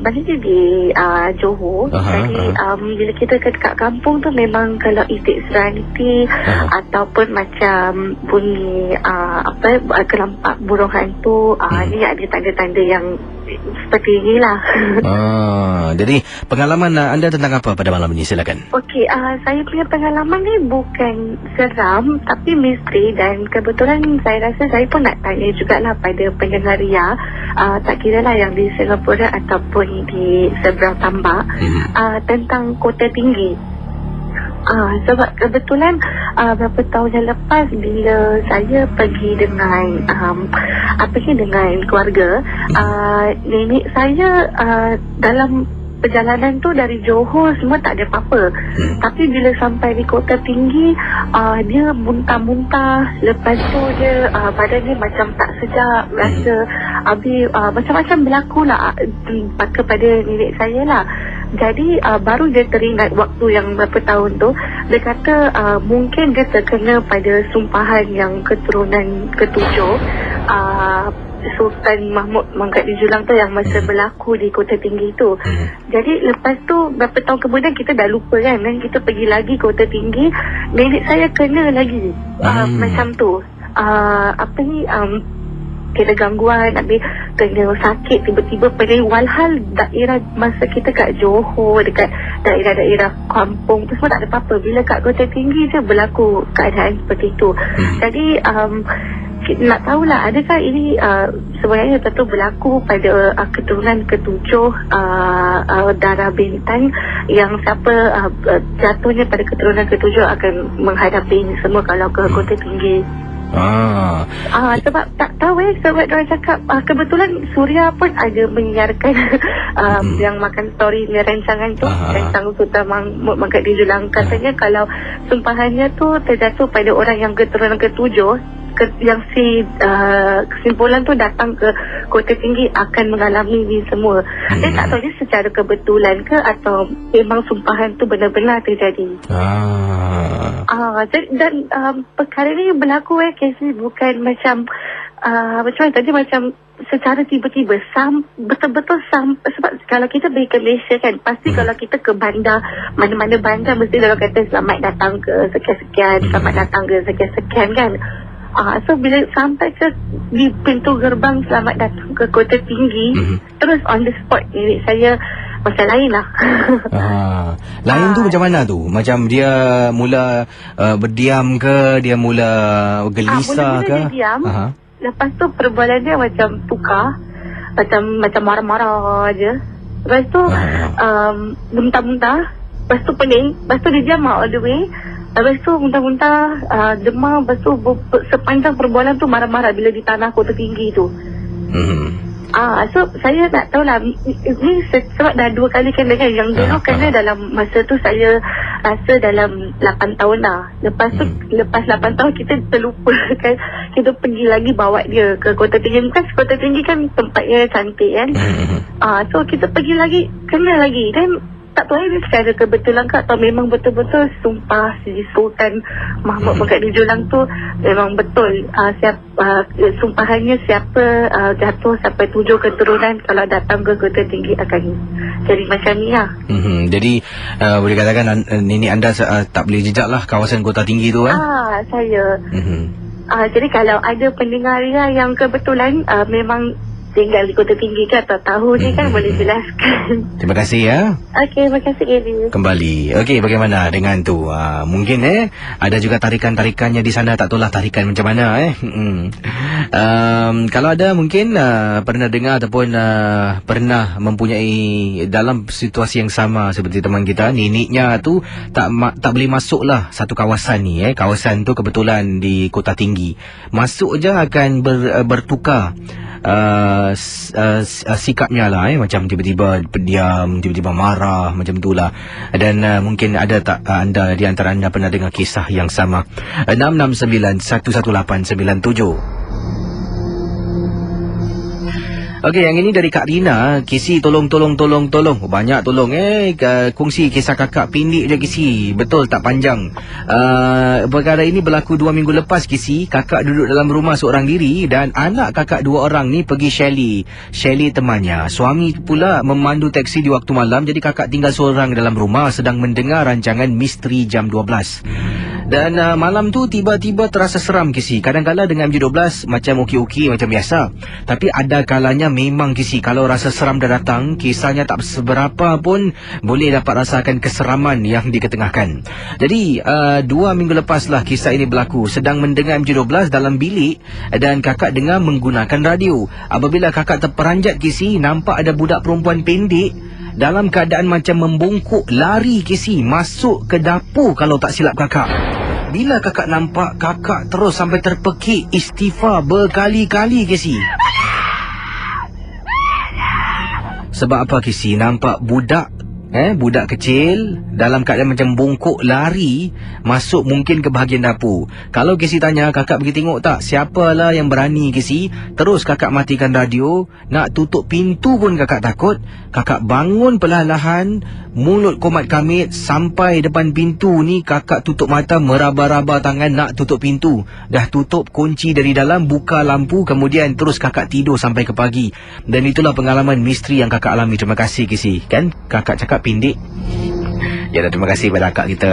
maksudnya di Johor. Jadi bila kita dekat kampung tu, memang kalau itik seranti ataupun macam bunyi kelampak burung hantu, ni ada tanda-tanda yang seperti inilah. Jadi pengalaman anda tentang apa pada malam ini? Silakan. Okey, saya punya pengalaman ni bukan seram tapi misteri, dan kebetulan saya rasa saya pun nak tanya jugalah pada pendengar Ria, tak kira lah yang di Singapura ataupun di seberang tambak, tentang Kota Tinggi. Sebab kebetulan beberapa tahun yang lepas, bila saya pergi dengan dengan keluarga, nenek saya dalam perjalanan tu dari Johor semua tak ada apa-apa. Tapi bila sampai di Kota Tinggi, dia muntah-muntah. Lepas tu dia badan dia macam tak sedap, rasa habis macam-macam berlaku lah kepada nenek saya lah. Jadi baru dia teringat waktu yang berapa tahun tu, dia kata mungkin dia terkena pada sumpahan yang keturunan ketujuh Sultan Mahmud Mangkat di Julang tu, yang masa berlaku di Kota Tinggi tu. Jadi lepas tu beberapa tahun kemudian kita dah lupa kan, dan kita pergi lagi Kota Tinggi, nenek saya kena lagi macam tu. Kena gangguan, habis kena sakit tiba-tiba pening. Walhal daerah masa kita kat Johor, dekat daerah-daerah kampung tu semua tak ada apa-apa. Bila kat Kota Tinggi je berlaku keadaan seperti itu. Jadi nak tahulah adakah ini sebenarnya tentu berlaku pada keturunan ketujuh darah bintang, yang siapa jatuhnya pada keturunan ketujuh akan menghadapi ini semua kalau ke Kota Tinggi. Sebab tak tahu sebab diorang cakap kebetulan Suria pun ada menyiarkan yang makan story ni, rancangan tu, rancang Sultan Mahmud Mangkat di Julang. Katanya kalau sumpahannya tu terjatuh pada orang yang keturunan ketujuh, yang kesimpulan tu datang ke Kota Tinggi akan mengalami ni semua. Saya tak tahu ni secara kebetulan ke atau memang sumpahan tu benar-benar terjadi. Dan perkara ni berlaku Casey, bukan macam macam mana tadi, macam secara tiba-tiba betul-betul sebab kalau kita pergi ke Malaysia kan, pasti kalau kita ke bandar, mana-mana bandar mesti dia kata selamat datang ke sekian-sekian, selamat datang ke sekian-sekian kan. So bila sampai ke di pintu gerbang selamat datang ke Kota Tinggi, terus on the spot nenek saya macam lain lah. Lain tu macam mana tu? Macam dia mula berdiam ke, dia mula gelisah ke? Mula-mula dia diam. Lepas tu perbualan dia macam tukar, macam marah-marah je. Lepas tu muntah-muntah, lepas tu pening, lepas tu dia diam all the way. Lepas tu muntah-muntah, demam, lepas tu sepanjang perbualan tu marah-marah bila di tanah Kota Tinggi tu. So saya tak tahulah ni sebab dah 2 kali kena kan. Yang dulu kena dalam masa tu saya rasa dalam 8 tahun lah. Lepas tu lepas 8 tahun kita terlupa kan. Kita pergi lagi bawa dia ke Kota Tinggi. Kan Kota Tinggi kan tempatnya cantik kan. So kita pergi lagi, kena lagi. Dan tak tahu ini secara kebetulan ke atau memang betul-betul sumpah si Sultan Mahmud Mangkat di Julang tu memang betul. Sumpahannya siapa jatuh sampai 7 keturunan kalau datang ke Kota Tinggi akan jadi macam ni lah. Jadi boleh katakan nenek anda tak boleh jejak lah kawasan Kota Tinggi tu kan? Saya. Jadi kalau ada pendengar yang kebetulan memang tinggal di Kota Tinggi ke atau tahu ni kan, boleh jelaskan. Terima kasih ya. Okey, terima kasih Eli. Kembali. Okey, bagaimana dengan tu? Mungkin ada juga tarikan-tarikannya di sana, tak tahulah tarikan macam mana kalau ada mungkin pernah dengar ataupun pernah mempunyai dalam situasi yang sama seperti teman kita, neneknya tu tak boleh masuk lah satu kawasan ni kawasan tu kebetulan di Kota Tinggi. Masuk je akan bertukar sikapnya lah macam tiba-tiba pendiam, tiba-tiba marah macam itulah. Dan mungkin ada tak anda di antara anda pernah dengar kisah yang sama. 669-11897. Okey, yang ini dari Kak Rina. Kisi tolong. Banyak tolong kongsi kisah kakak pindik je Kisi. Betul tak panjang. Perkara ini berlaku 2 minggu lepas Kisi. Kakak duduk dalam rumah seorang diri dan anak kakak 2 orang ni pergi Shelly temannya. Suami pula memandu teksi di waktu malam, jadi kakak tinggal seorang dalam rumah sedang mendengar rancangan Misteri Jam 12. Dan malam tu tiba-tiba terasa seram Kisi. Kadang-kadang dengan M12 macam okey-okey macam biasa. Tapi ada kalanya memang Kisi, kalau rasa seram dah datang, kisahnya tak seberapa pun boleh dapat rasakan keseraman yang diketengahkan. Jadi 2 minggu lepas lah kisah ini berlaku. Sedang mendengar MJ12 dalam bilik dan kakak dengar menggunakan radio. Apabila kakak terperanjat Kisi, nampak ada budak perempuan pendek dalam keadaan macam membungkuk, lari Kisi masuk ke dapur kalau tak silap kakak. Bila kakak nampak, kakak terus sampai terpekik istighfar berkali-kali Kisi. Sebab apa Kisi? Nampak budak kecil dalam keadaan macam bungkuk lari masuk mungkin ke bahagian dapur. Kalau Kisi tanya, kakak pergi tengok tak siapalah yang berani Kisi. Terus kakak matikan radio, nak tutup pintu pun kakak takut. Kakak bangun perlahan-lahan, mulut komat kamit sampai depan pintu ni, kakak tutup mata, meraba-raba tangan nak tutup pintu. Dah tutup, kunci dari dalam, buka lampu, kemudian terus kakak tidur sampai ke pagi. Dan itulah pengalaman misteri yang kakak alami. Terima kasih Kisi. Kan kakak cakap pindik. Ya, terima kasih pada akak kita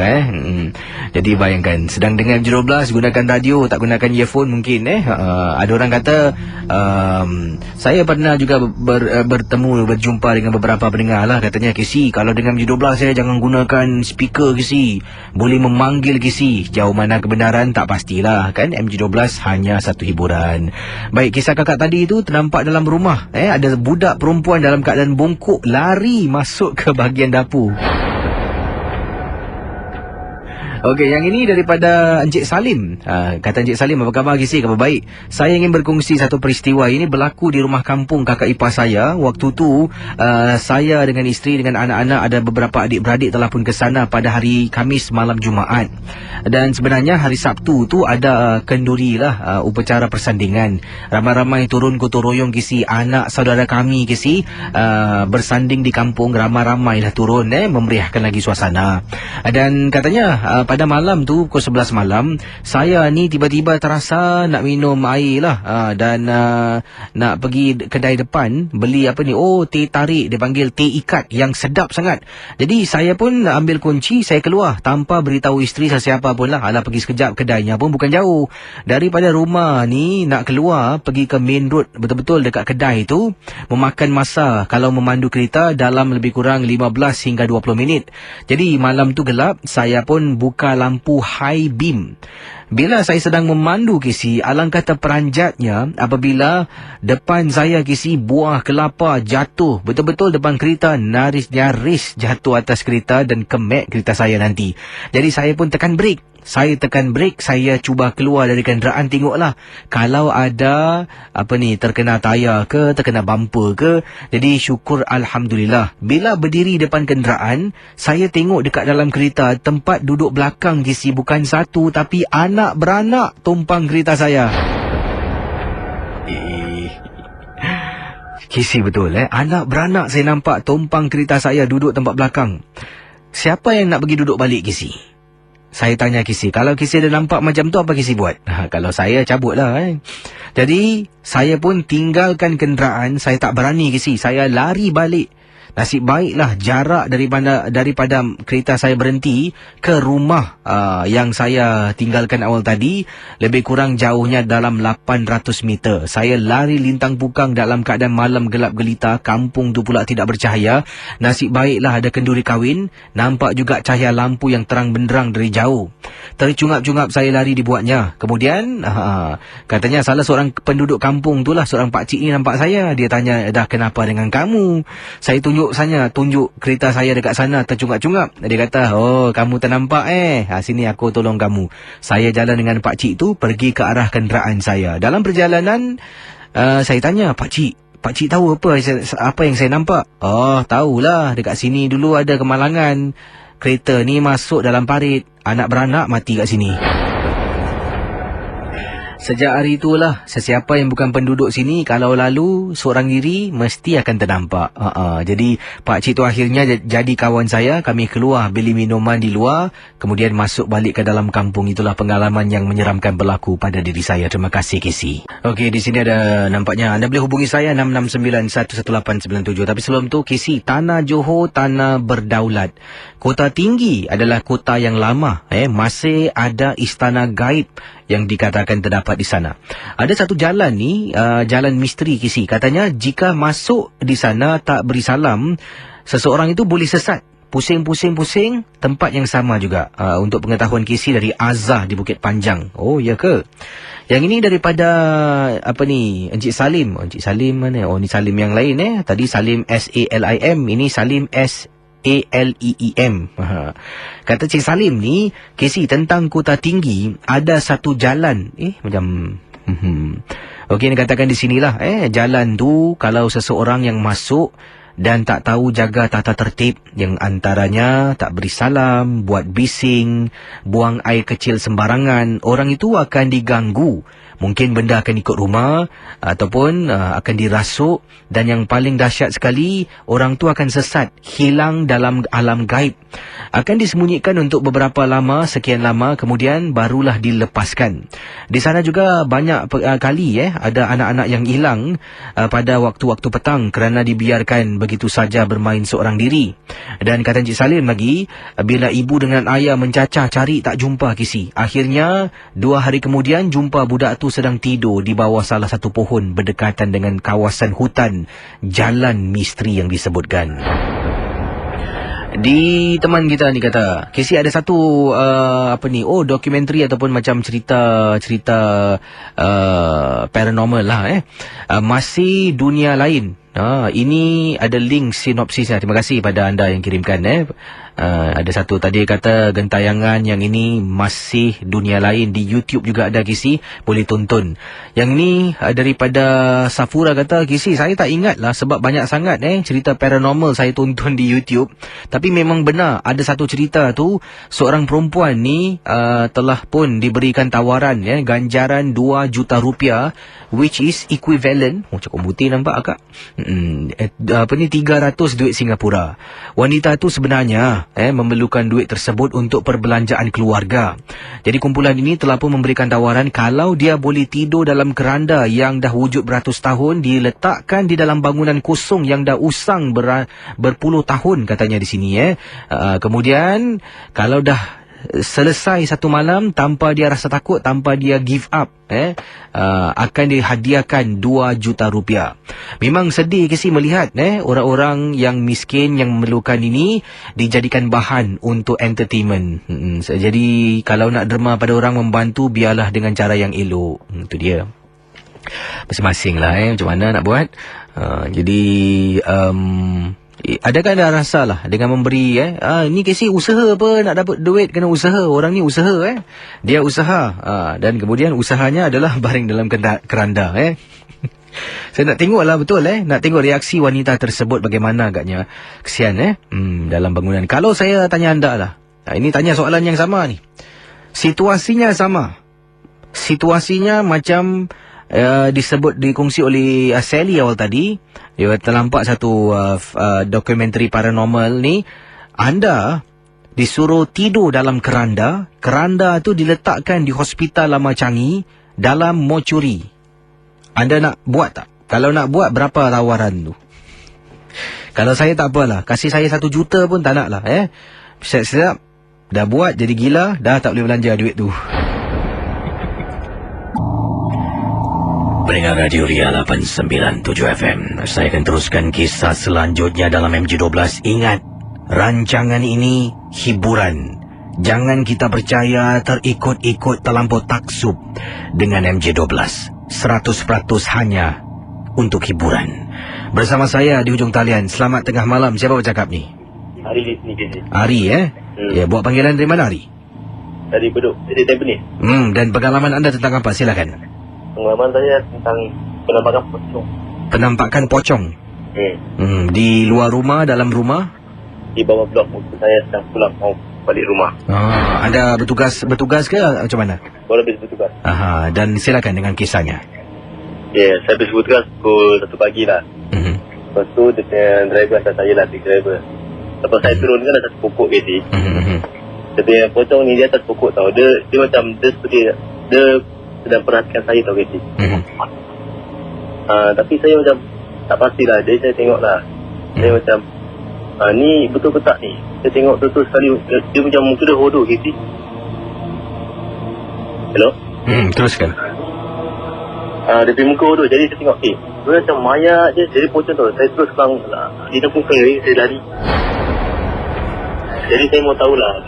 Jadi bayangkan sedang dengar MJ12, gunakan radio, tak gunakan earphone mungkin ada orang kata saya pernah juga berjumpa dengan beberapa pendengar lah. Katanya, KC, kalau dengan MJ12 saya jangan gunakan speaker, KC, boleh memanggil KC. Jauh mana kebenaran tak pastilah kan. MJ12 hanya satu hiburan. Baik, kisah kakak tadi itu ternampak dalam rumah ada budak perempuan dalam keadaan bongkok lari masuk ke bahagian dapur. Okey, yang ini daripada Encik Salim. Kata Encik Salim, apa khabar KC? Khabar baik. Saya ingin berkongsi satu peristiwa. Ini berlaku di rumah kampung kakak ipar saya. Waktu tu saya dengan isteri, dengan anak-anak, ada beberapa adik-beradik telah pun ke sana pada hari Khamis malam Jumaat. Dan sebenarnya hari Sabtu tu ada kenduri lah, upacara persandingan. Ramai-ramai turun gotong royong KC. Anak saudara kami KC bersanding di kampung, ramai-ramai lah turun memeriahkan lagi suasana. Dan katanya pada malam tu pukul 11 malam, saya ni tiba-tiba terasa nak minum air lah, dan nak pergi kedai depan beli apa ni, teh tarik, dia panggil teh ikat yang sedap sangat. Jadi saya pun ambil kunci, saya keluar tanpa beritahu isteri sesiapa pun lah. Alah, pergi sekejap, kedainya pun bukan jauh daripada rumah ni. Nak keluar pergi ke main road betul-betul dekat kedai tu memakan masa kalau memandu kereta dalam lebih kurang 15 hingga 20 minit. Jadi malam tu gelap, saya pun buka lampu high beam. Bila saya sedang memandu KC, alangkah terperanjatnya apabila depan saya KC buah kelapa jatuh betul-betul depan kereta, nyaris jatuh atas kereta dan kemek kereta saya nanti. Jadi saya pun tekan brek. Saya cuba keluar dari kenderaan, tengoklah kalau ada terkena tayar ke, terkena bumper ke. Jadi syukur alhamdulillah. Bila berdiri depan kenderaan, saya tengok dekat dalam kereta, tempat duduk belakang KC bukan satu tapi anak beranak tumpang kereta saya. KC betul anak beranak saya nampak tumpang kereta saya, duduk tempat belakang. Siapa yang nak pergi duduk balik KC? Saya tanya KC, kalau KC ada nampak macam tu, apa KC buat? Kalau saya cabutlah Jadi saya pun tinggalkan kenderaan. Saya tak berani KC, saya lari balik. Nasib baiklah jarak daripada kereta saya berhenti ke rumah yang saya tinggalkan awal tadi lebih kurang jauhnya dalam 800 meter. Saya lari lintang pukang dalam keadaan malam gelap gelita, kampung tu pula tidak bercahaya. Nasib baiklah ada kenduri kahwin, nampak juga cahaya lampu yang terang benderang dari jauh. Tercungap-cungap saya lari dibuatnya. Kemudian katanya salah seorang penduduk kampung tu lah, seorang pakcik ni nampak saya. Dia tanya, dah kenapa dengan kamu? Saya tunjuk kereta saya dekat sana, tercungap-cungap. Dia kata, kamu ternampak sini aku tolong kamu. Saya jalan dengan pakcik tu pergi ke arah kenderaan saya. Dalam perjalanan saya tanya, pakcik tahu apa yang saya nampak? Tahulah, dekat sini dulu ada kemalangan. Kereta ni masuk dalam parit, anak beranak mati kat sini. Sejak hari itulah, sesiapa yang bukan penduduk sini kalau lalu seorang diri mesti akan ternampak. Jadi pakcik tu akhirnya jadi kawan saya. Kami keluar beli minuman di luar, kemudian masuk balik ke dalam kampung. Itulah pengalaman yang menyeramkan berlaku pada diri saya. Terima kasih KC. Okey, di sini ada nampaknya anda boleh hubungi saya 669-11897. Tapi sebelum tu KC, tanah Johor tanah berdaulat. Kota tinggi adalah kota yang lama. Masih ada istana gaib yang dikatakan terdapat di sana. Ada satu jalan ni, jalan misteri KC. Katanya jika masuk di sana tak beri salam, seseorang itu boleh sesat. Pusing-pusing-pusing, tempat yang sama juga. Untuk pengetahuan KC dari Azah di Bukit Panjang. Oh, ya ke? Yang ini daripada Encik Salim. Encik Salim mana? Ni Salim yang lain Tadi Salim S-A-L-I-M, ini Salim S-A-L-E-E-M. Kata Cik Salim ni, KC, tentang kota tinggi ada satu jalan. Okey, ni katakan di sinilah. Jalan tu kalau seseorang yang masuk dan tak tahu jaga tata tertib, yang antaranya tak beri salam, buat bising, buang air kecil sembarangan, orang itu akan diganggu. Mungkin benda akan ikut rumah ataupun akan dirasuk, dan yang paling dahsyat sekali, orang tu akan sesat, hilang dalam alam gaib. akan disembunyikan untuk beberapa lama, sekian lama, kemudian barulah dilepaskan. Di sana juga banyak kali ada anak-anak yang hilang pada waktu-waktu petang kerana dibiarkan begitu saja bermain seorang diri. Dan kata Encik Salim lagi, bila ibu dengan ayah mencacah cari tak jumpa Kisi. Akhirnya 2 hari kemudian jumpa budak tu sedang tidur di bawah salah satu pohon berdekatan dengan kawasan hutan Jalan Misteri yang disebutkan. Di teman kita ni kata, Casey ada satu dokumentari ataupun macam cerita paranormal lah Masih Dunia Lain. Ini ada link sinopsisnya. Terima kasih pada anda yang kirimkan. Ada satu tadi kata gentayangan, yang ini Masih Dunia Lain. Di YouTube juga ada, Kisi, boleh tonton. Yang ni daripada Safura kata, Kisi, saya tak ingat lah sebab banyak sangat cerita paranormal saya tonton di YouTube. Tapi memang benar, ada satu cerita tu, seorang perempuan ni telah pun diberikan tawaran ganjaran 2 juta rupiah, which is equivalent, cakap putih nampak akak, 300 duit Singapura. Wanita tu sebenarnya memerlukan duit tersebut untuk perbelanjaan keluarga. Jadi kumpulan ini telah pun memberikan tawaran kalau dia boleh tidur dalam keranda yang dah wujud beratus tahun, diletakkan di dalam bangunan kosong yang dah usang berpuluh tahun katanya di sini. Kemudian kalau dah selesai satu malam tanpa dia rasa takut, tanpa dia give up, akan dihadiahkan 2 juta rupiah. Memang sedih Kesi melihat orang-orang yang miskin yang memerlukan ini dijadikan bahan untuk entertainment. Jadi kalau nak derma pada orang, membantu biarlah dengan cara yang elok. Itu dia. Masing-masing lah macam mana nak buat. Jadi adakah anda rasa lah dengan memberi ni Casey usaha apa, nak dapat duit kena usaha. Orang ni usaha dia usaha dan kemudian usahanya adalah baring dalam keranda Saya nak tengok lah betul nak tengok reaksi wanita tersebut bagaimana agaknya. Kesian dalam bangunan. Kalau saya tanya anda lah, ini tanya soalan yang sama ni, situasinya sama, situasinya macam dikongsi oleh Sally awal tadi. Dia terlampak satu dokumentari paranormal ni. Anda disuruh tidur dalam keranda. Keranda tu diletakkan di Hospital Lama Changi dalam mortuary. Anda nak buat tak? Kalau nak buat, berapa tawaran tu? Kalau saya tak apalah, kasih saya 1 juta pun tak nak lah. Siap-siap dah buat jadi gila, dah tak boleh belanja duit tu. Pendengar Radio Ria 897 FM. Saya akan teruskan kisah selanjutnya dalam MJ12. Ingat, rancangan ini hiburan. Jangan kita percaya terikut-ikut terlampau taksub dengan MJ12. 100% hanya untuk hiburan. Bersama saya di hujung talian. Selamat tengah malam. Siapa bercakap ni? Ari di sini. Ari Ya, buat panggilan dari mana Ari? Dari Bedok, dari Tampines. Dan pengalaman anda tentang apa? Silakan. Pengalaman saya tentang penampakan pocong. Penampakan pocong? Di luar rumah, dalam rumah? Di bawah blok. Saya sedang pulang mau balik rumah. Anda bertugas ke macam mana? Baru habis bertugas. Dan silakan dengan kisahnya. Ya, saya habis bertugas pukul 1 pagi lah. Lepas tu dengan driver atas saya lah, big driver. Lepas saya turun kan atas pokok KC. Dia punya pocong ni, dia atas pokok tau. Dia macam, dia seperti dia sedang perhatikan saya tau KC. Tapi saya macam tak pastilah. Jadi saya tengok lah. Saya macam ni betul ke tak ni? Saya tengok betul sekali. Dia macam muka dia hodoh KC. Hello? Teruskan. Dia punya muka hodoh. Jadi saya tengok dia macam mayat je. Jadi pocong tau. Saya terus kelang dia dah pungkang ni. Saya lari. Jadi saya mau tahulah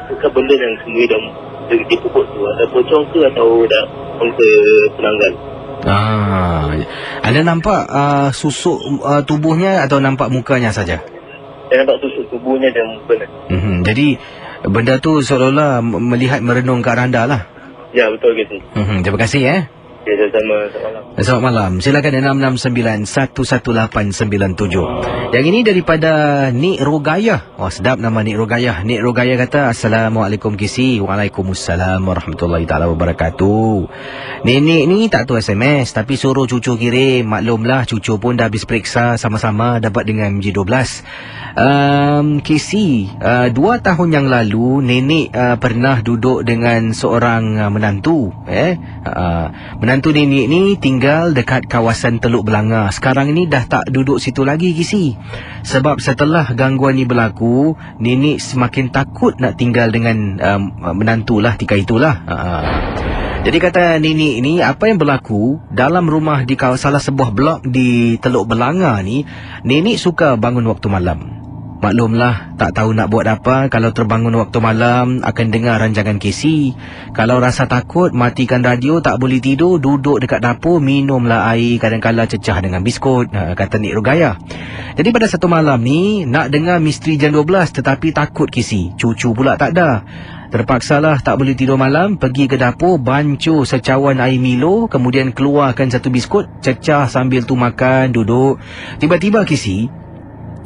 apakah benda yang sembunyi dalam di pokok tu, ada pocong ke atau dah bangsa penanggal? Anda nampak susuk tubuhnya atau nampak mukanya saja? Saya nampak susuk tubuhnya dan mukanya. Jadi benda tu seolah-olah melihat merenung ke arah anda lah. Ya, betul gitu. Terima kasih Okay, sama-sama. Selamat malam. Selamat malam. Silakan 669-11897. Yang ini daripada Nik Rogayah. Oh, sedap nama Nik Rogayah. Nik Rogayah kata, Assalamualaikum Kisi. Waalaikumsalam warahmatullahi taala wabarakatuh. Nenek ni tak tahu SMS, tapi suruh cucu kirim. Maklumlah, cucu pun dah habis periksa sama-sama dapat dengan MJ12. Kisi, 2 tahun yang lalu nenek pernah duduk dengan seorang menantu. Menantu nenek ni tinggal dekat kawasan Teluk Belanga. Sekarang ni dah tak duduk situ lagi, Kisi. Sebab setelah gangguan ni berlaku, nenek semakin takut nak tinggal dengan menantu lah, tika itulah. Jadi kata nenek ni, apa yang berlaku dalam rumah di salah sebuah blok di Teluk Belanga ni, nenek suka bangun waktu malam. Maklumlah, tak tahu nak buat apa. Kalau terbangun waktu malam, akan dengar rancangan Kisi. Kalau rasa takut, matikan radio, tak boleh tidur, duduk dekat dapur, minumlah air, kadang-kadang cecah dengan biskut, kata Nik Rogayah. Jadi pada satu malam ni, nak dengar Misteri Jam 12, tetapi takut Kisi. Cucu pula tak ada. Terpaksalah tak boleh tidur malam, pergi ke dapur, bancuh secawan air Milo, kemudian keluarkan satu biskut, cecah sambil tu makan, duduk. Tiba-tiba Kisi,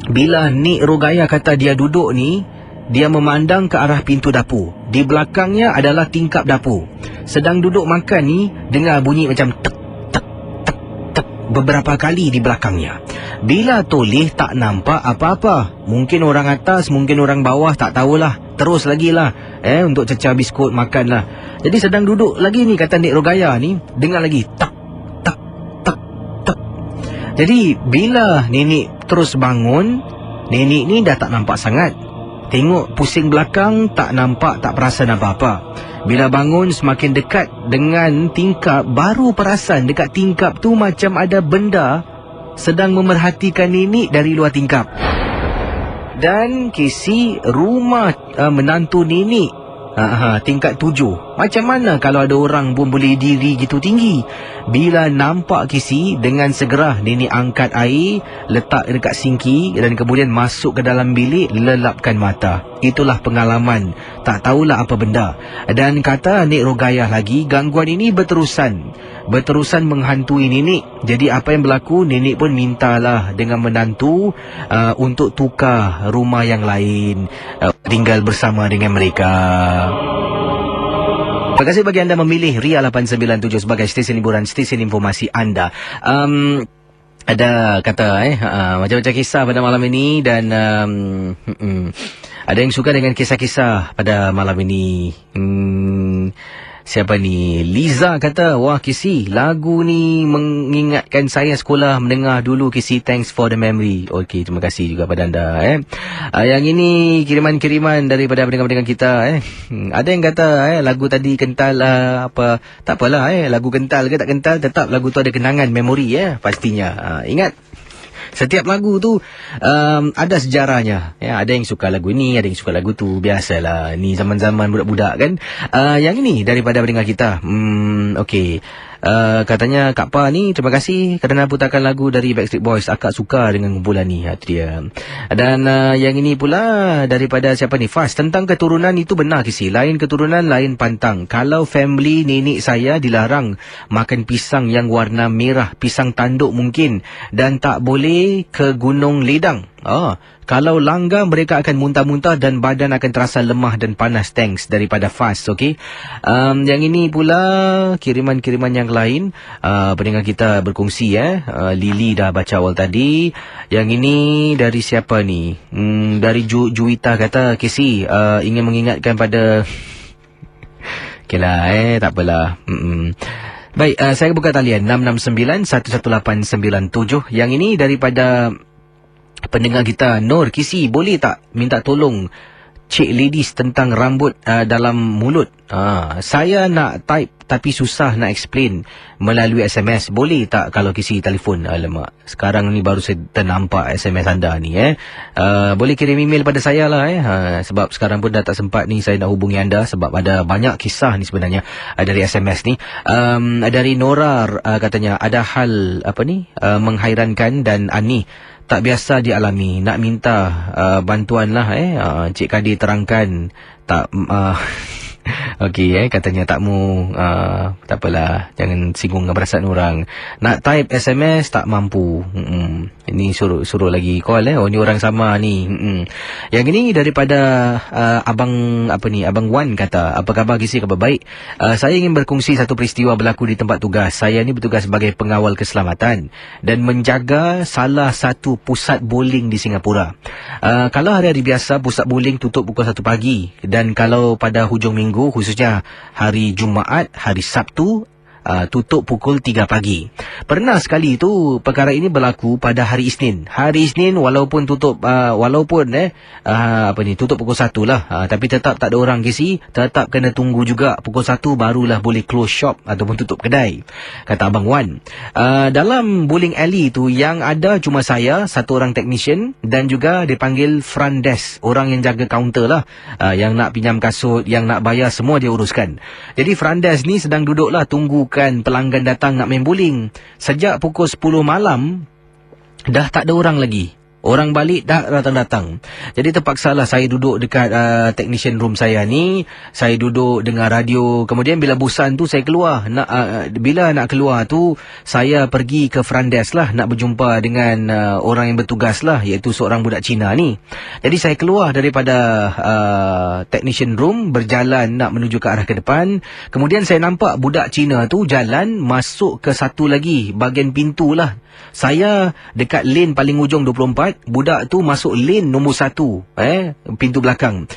bila Nik Rogayah kata dia duduk ni, dia memandang ke arah pintu dapur. Di belakangnya adalah tingkap dapur. Sedang duduk makan ni, dengar bunyi macam tek, tek, tek, tek beberapa kali di belakangnya. Bila toleh tak nampak apa-apa. Mungkin orang atas, mungkin orang bawah, tak tahulah. Terus lagi lah untuk cecah biskut, makanlah. Jadi sedang duduk lagi ni, kata Nik Rogayah ni, dengar lagi tak, tak, tak, tak. Jadi bila nenek terus bangun, nenek ni dah tak nampak sangat. Tengok pusing belakang, tak nampak, tak perasan apa-apa. Bila bangun semakin dekat dengan tingkap, baru perasan dekat tingkap tu macam ada benda sedang memerhatikan nenek dari luar tingkap. Dan Kisi, rumah menantu nenek tingkat 7. Macam mana kalau ada orang pun boleh diri gitu tinggi? Bila nampak Kisi, dengan segera nenek angkat air, letak dekat sinki dan kemudian masuk ke dalam bilik, lelapkan mata. Itulah pengalaman. Tak tahulah apa benda. Dan kata Nik Rogayah lagi, gangguan ini berterusan menghantui nenek. Jadi apa yang berlaku, nenek pun mintalah dengan menantu untuk tukar rumah yang lain, tinggal bersama dengan mereka. Terima kasih bagi anda memilih Ria 897 sebagai stesen hiburan, stesen informasi anda. Ada kata macam-macam kisah pada malam ini. Dan ada yang suka dengan kisah-kisah pada malam ini. Siapa ni? Liza kata, wah Kisi, lagu ni mengingatkan saya sekolah mendengar dulu Kisi, thanks for the memory. Okey, terima kasih juga pada anda. Yang ini kiriman-kiriman daripada pendengar-pendengar kita. Ada yang kata lagu tadi kental apa. Tak apalah, lagu kental ke tak kental, tetap lagu tu ada kenangan, memori pastinya. Ingat, setiap lagu tu ada sejarahnya. Ada yang suka lagu ni, ada yang suka lagu tu. Biasalah, ni zaman-zaman budak-budak kan. Yang ini daripada pendengar kita. Okey. Katanya Kak Pa ni, terima kasih kerana putarkan lagu dari Backstreet Boys. Akak suka dengan kumpulan ni. Itu dia. Dan yang ini pula daripada siapa ni? Fas. Tentang keturunan itu benar Kisi. Lain keturunan, lain pantang. Kalau family nenek saya dilarang makan pisang yang warna merah, pisang tanduk mungkin, dan tak boleh ke Gunung Ledang. Kalau langgar mereka akan muntah-muntah dan badan akan terasa lemah dan panas. Thanks daripada Fast. Okey. Yang ini pula kiriman-kiriman yang lain. Pendengar kita berkongsi Lily dah baca awal tadi. Yang ini dari siapa ni? Dari Juwita kata, Kisi ingin mengingatkan pada okeylah tak apalah. Baik, saya buka talian 669-11897. Yang ini daripada pendengar kita Nur. Kisi, boleh tak minta tolong Cik Ladies tentang rambut dalam mulut? Saya nak type tapi susah nak explain melalui SMS. Boleh tak kalau Kisi telefon? Alamak, sekarang ni baru saya ternampak SMS anda ni. Boleh kirim email pada saya lah. Sebab sekarang pun dah tak sempat ni saya nak hubungi anda, sebab ada banyak kisah ni sebenarnya dari SMS ni. Dari Nora katanya ada hal menghairankan dan aneh tak biasa dialami. Nak minta bantuan lah. Cik Kadir terangkan tak. Okey, katanya tak mau, tak apalah, jangan singgung dengan perasaan orang. Nak type SMS tak mampu. Ini suruh lagi call Oh, ni orang sama ni. Yang ini daripada abang Wan kata, apa khabar Kisi, khabar baik. Saya ingin berkongsi satu peristiwa berlaku di tempat tugas. Saya ni bertugas sebagai pengawal keselamatan dan menjaga salah satu pusat bowling di Singapura. Kalau hari-hari biasa pusat bowling tutup pukul 1 pagi, dan kalau pada hujung minggu, khususnya hari Jumaat, hari Sabtu, tutup pukul 3 pagi. Pernah sekali tu perkara ini berlaku pada hari Isnin. Hari Isnin walaupun tutup tutup pukul 1 lah, tapi tetap tak ada orang Kisi, tetap kena tunggu juga pukul 1 barulah boleh close shop ataupun tutup kedai, kata Abang Wan. Dalam bowling alley tu yang ada cuma saya, satu orang technician, dan juga dipanggil front desk, orang yang jaga kaunter lah. Yang nak pinjam kasut, yang nak bayar, semua dia uruskan. Jadi front desk ni sedang duduklah tunggukan pelanggan datang nak main bowling. Sejak pukul 10 malam dah tak ada orang lagi. Orang balik dah datang-datang. Jadi terpaksalah saya duduk dekat technician room saya ni. Saya duduk dengar radio. Kemudian bila bosan tu saya keluar. Bila nak keluar tu, saya pergi ke front desk lah, nak berjumpa dengan orang yang bertugas lah, iaitu seorang budak Cina ni. Jadi saya keluar daripada technician room, berjalan nak menuju ke arah ke depan. Kemudian saya nampak budak Cina tu jalan masuk ke satu lagi bahagian pintu lah. Saya dekat lane paling ujung 24, budak tu masuk lane nombor 1, pintu belakang.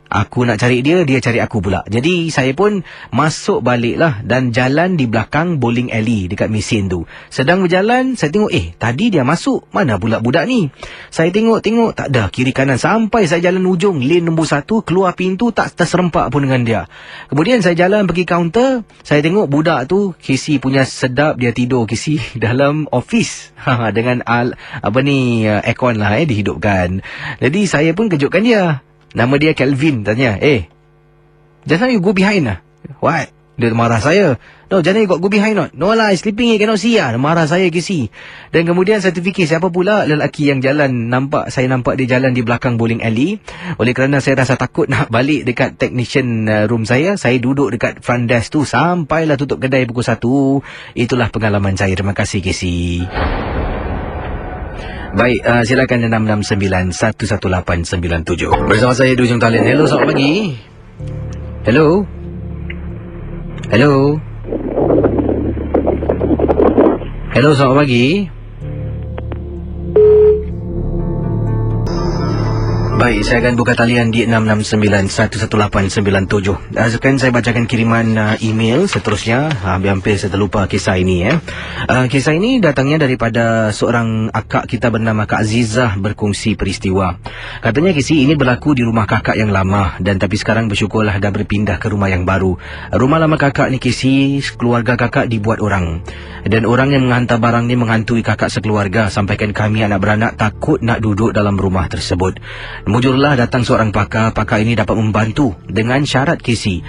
Aku nak cari dia, dia cari aku pula. Jadi saya pun masuk balik lah dan jalan di belakang bowling alley dekat mesin tu. Sedang berjalan, saya tengok, tadi dia masuk, mana pula budak ni? Saya tengok, tak ada kiri kanan. Sampai saya jalan ujung lane nombor 1, keluar pintu, tak terserempak pun dengan dia. Kemudian saya jalan pergi kaunter, saya tengok budak tu, Kisi punya sedap, dia tidur Kisi dalam office. Dengan aircon lah dihidupkan. Jadi saya pun kejutkan dia. Nama dia Kelvin, tanya, just now you go behind lah. What? Dia marah saya. No, just now you got go behind not? No lah, I sleeping, you cannot see lah. Marah saya Kisi. Dan kemudian saya terfikir, siapa pula lelaki yang jalan, saya nampak dia jalan di belakang bowling alley. Oleh kerana saya rasa takut nak balik dekat technician room saya duduk dekat front desk tu sampailah tutup kedai pukul 1. Itulah pengalaman saya. Terima kasih Kisi. Baik, silakan 669-11897. Bersama saya di ujung talian. Hello, selamat pagi. Hello. Hello, selamat pagi. Baik, saya akan buka talian di 669-11897. Sekarang saya bacakan kiriman email seterusnya. Hampir saya terlupa kisah ini. Kisah ini datangnya daripada seorang akak kita bernama Kak Azizah, berkongsi peristiwa. Katanya Kisi, ini berlaku di rumah kakak yang lama, dan tapi sekarang bersyukurlah dah berpindah ke rumah yang baru. Rumah lama kakak ni Kisi, keluarga kakak dibuat orang. Dan orang yang menghantar barang ni menghantui kakak sekeluarga, sampaikan kami anak beranak takut nak duduk dalam rumah tersebut. Mujurlah datang seorang pakar. Pakar ini dapat membantu dengan syarat Kisi,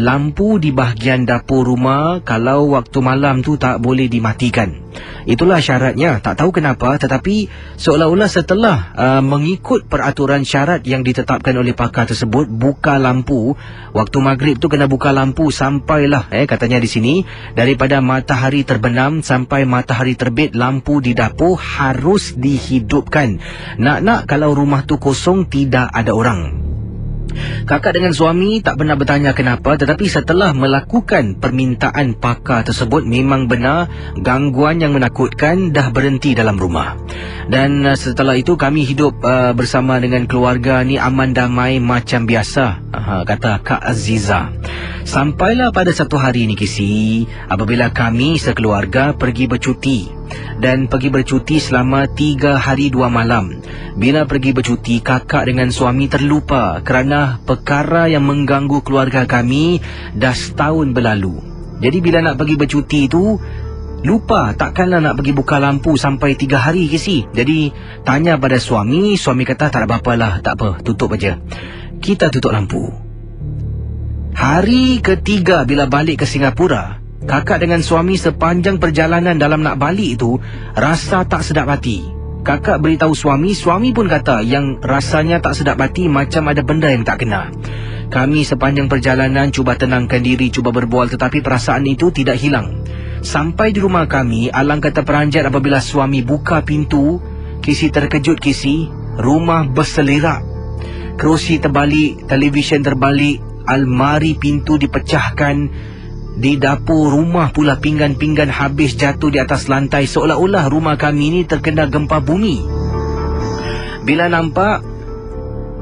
lampu di bahagian dapur rumah kalau waktu malam tu tak boleh dimatikan. Itulah syaratnya. Tak tahu kenapa, tetapi seolah-olah setelah mengikut peraturan syarat yang ditetapkan oleh pakar tersebut, buka lampu waktu maghrib tu, kena buka lampu sampailah katanya di sini, daripada matahari terbenam sampai matahari terbit, lampu di dapur harus dihidupkan. Nak kalau rumah tu kosong, tidak ada orang. Kakak dengan suami tak pernah bertanya kenapa, tetapi setelah melakukan permintaan pakar tersebut, memang benar gangguan yang menakutkan dah berhenti dalam rumah. Dan setelah itu kami hidup bersama dengan keluarga ni aman damai macam biasa, kata Kak Aziza. Sampailah pada satu hari ni Kisi, apabila kami sekeluarga pergi bercuti. Dan pergi bercuti selama 3 hari 2 malam. Bila pergi bercuti, kakak dengan suami terlupa kerana perkara yang mengganggu keluarga kami dah setahun berlalu. Jadi bila nak pergi bercuti tu, lupa, takkanlah nak pergi buka lampu sampai 3 hari Kisi. Jadi tanya pada suami kata tak ada apa-apalah, tak apa, tutup aja. Kita tutup lampu. Hari ketiga bila balik ke Singapura, kakak dengan suami sepanjang perjalanan dalam nak balik itu rasa tak sedap hati. Kakak beritahu suami pun kata yang rasanya tak sedap hati, macam ada benda yang tak kena. Kami sepanjang perjalanan cuba tenangkan diri, cuba berbual, tetapi perasaan itu tidak hilang. Sampai di rumah kami, alangkah terperanjat apabila suami buka pintu. Kisi terkejut, Kisi. Rumah berselerak. Kerusi terbalik, televisyen terbalik, almari pintu dipecahkan. Di dapur rumah pula pinggan-pinggan habis jatuh di atas lantai, seolah-olah rumah kami ini terkena gempa bumi. Bila nampak,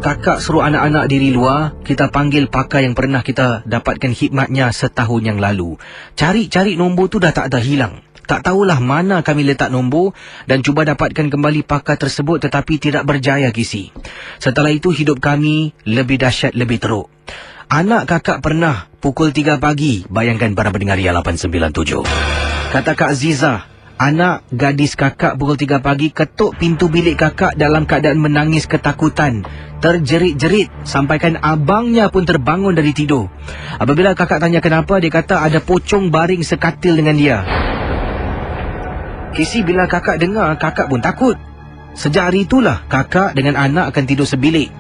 kakak suruh anak-anak diri luar. Kita panggil pakar yang pernah kita dapatkan khidmatnya setahun yang lalu. Cari-cari nombor tu dah tak ada, hilang. Tak tahulah mana kami letak nombor dan cuba dapatkan kembali pakar tersebut, tetapi tidak berjaya, Kisi. Setelah itu hidup kami lebih dahsyat, lebih teruk. Anak kakak pernah pukul 3 pagi. Bayangkan para pendengar Ria 897. Kata Kak Aziza, anak gadis kakak pukul 3 pagi ketuk pintu bilik kakak dalam keadaan menangis ketakutan. Terjerit-jerit sampaikan abangnya pun terbangun dari tidur. Apabila kakak tanya kenapa, dia kata ada pocong baring sekatil dengan dia. Kisi, bila kakak dengar, kakak pun takut. Sejak hari itulah kakak dengan anak akan tidur sebilik.